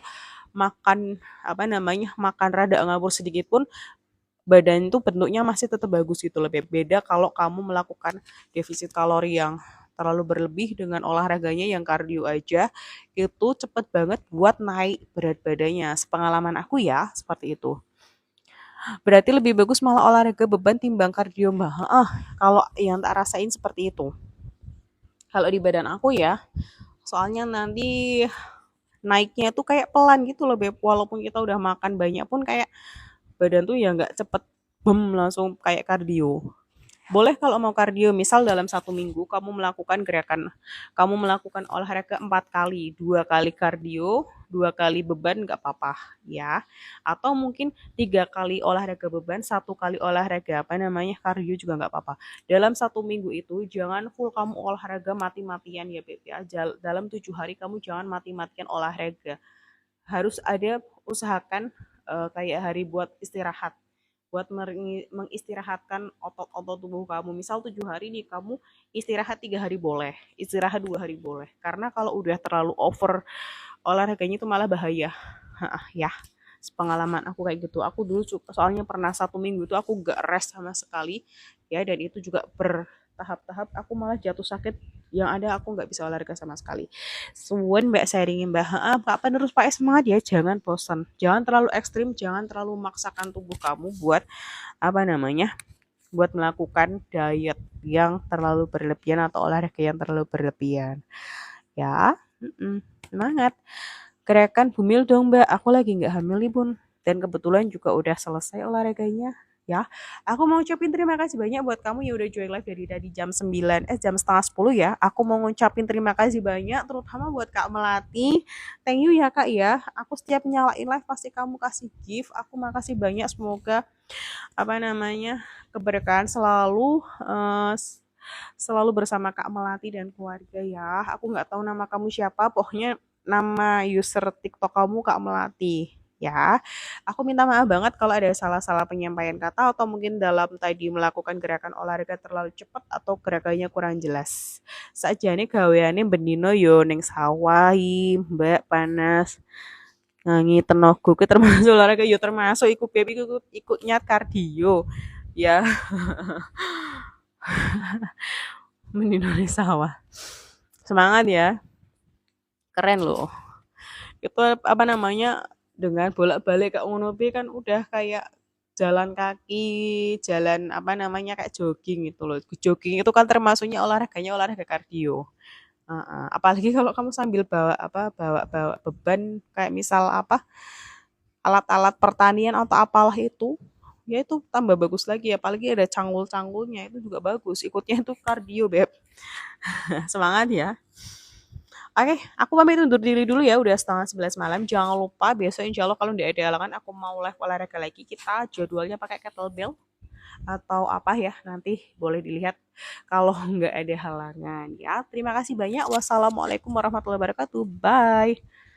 makan apa namanya makan rada ngawur sedikit pun badan itu bentuknya masih tetap bagus gitu loh. Beda kalau kamu melakukan defisit kalori yang terlalu berlebih dengan olahraganya yang kardio aja, itu cepet banget buat naik berat badannya. Sepengalaman aku ya, seperti itu. Berarti lebih bagus malah olahraga beban timbang kardio, Mbak. Kalau yang tak rasain seperti itu. Kalau di badan aku ya, soalnya nanti naiknya tuh kayak pelan gitu loh, Beb. Walaupun kita udah makan banyak pun kayak badan tuh ya nggak cepet bem langsung kayak kardio. Boleh kalau mau kardio, misal dalam 1 minggu kamu melakukan olahraga 4 kali, 2 kali kardio, 2 kali beban nggak apa-apa ya. Atau mungkin 3 kali olahraga beban, 1 kali olahraga apa namanya kardio juga nggak apa-apa. Dalam 1 minggu itu jangan full kamu olahraga mati-matian ya Beb ya. Dalam 7 hari kamu jangan mati-matian olahraga. Harus ada usahakan kayak hari buat istirahat buat mengistirahatkan otot-otot tubuh kamu. Misal 7 hari nih kamu istirahat 3 hari boleh, istirahat 2 hari boleh. Karena kalau udah terlalu over olahraganya itu malah bahaya. Ya, pengalaman aku kayak gitu. Aku dulu soalnya pernah 1 minggu itu aku gak rest sama sekali ya dan itu juga bertahap-tahap aku malah jatuh sakit yang ada aku nggak bisa olahraga sama sekali. Suwen mbak sharingin mbak, Kak penerus Pak semangat ya, jangan bosan, jangan terlalu ekstrim, jangan terlalu memaksakan tubuh kamu buat apa namanya buat melakukan diet yang terlalu berlebihan atau olahraga yang terlalu berlebihan ya. Semangat gerakan bumil dong mbak, aku lagi nggak hamil nih bun dan kebetulan juga udah selesai olahraganya ya. Aku mau ucapin terima kasih banyak buat kamu yang udah join live dari tadi jam 9 jam setengah 10 ya. Aku mau ngucapin terima kasih banyak terutama buat Kak Melati. Thank you ya Kak ya. Aku setiap nyalain live pasti kamu kasih gift. Aku makasih banyak, semoga apa namanya keberkahan selalu selalu bersama Kak Melati dan keluarga ya. Aku nggak tahu nama kamu siapa, pokoknya nama user TikTok kamu Kak Melati ya. Aku minta maaf banget kalau ada salah-salah penyampaian kata atau mungkin dalam tadi melakukan gerakan olahraga terlalu cepat atau gerakannya kurang jelas. Sajane gaweane bendino yo ning sawah Mbak panas. Ngangi tenaga ku termasuk olahraga yo termasuk ikut baby ikut nyat kardio ya. Mendino ning sawah. Semangat ya. Keren loh. Itu apa namanya dengan bolak-balik ke Unobi kan udah kayak jalan kaki, jalan apa namanya kayak jogging gitu loh. Jogging itu kan termasuknya olahraganya olahraga kardio. Apalagi kalau kamu sambil bawa apa bawa beban kayak misal apa alat-alat pertanian atau apalah itu ya itu tambah bagus lagi, apalagi ada canggul-canggulnya itu juga bagus. Ikutnya itu kardio, Beb. Semangat ya. Oke, aku pamit undur diri dulu ya, udah setengah 11 malam. Jangan lupa besok insya Allah kalau nggak ada halangan aku mau live olahraga lagi. Kita jadwalnya pakai kettlebell atau apa ya, nanti boleh dilihat kalau nggak ada halangan ya. Terima kasih banyak. Wassalamualaikum warahmatullahi wabarakatuh. Bye.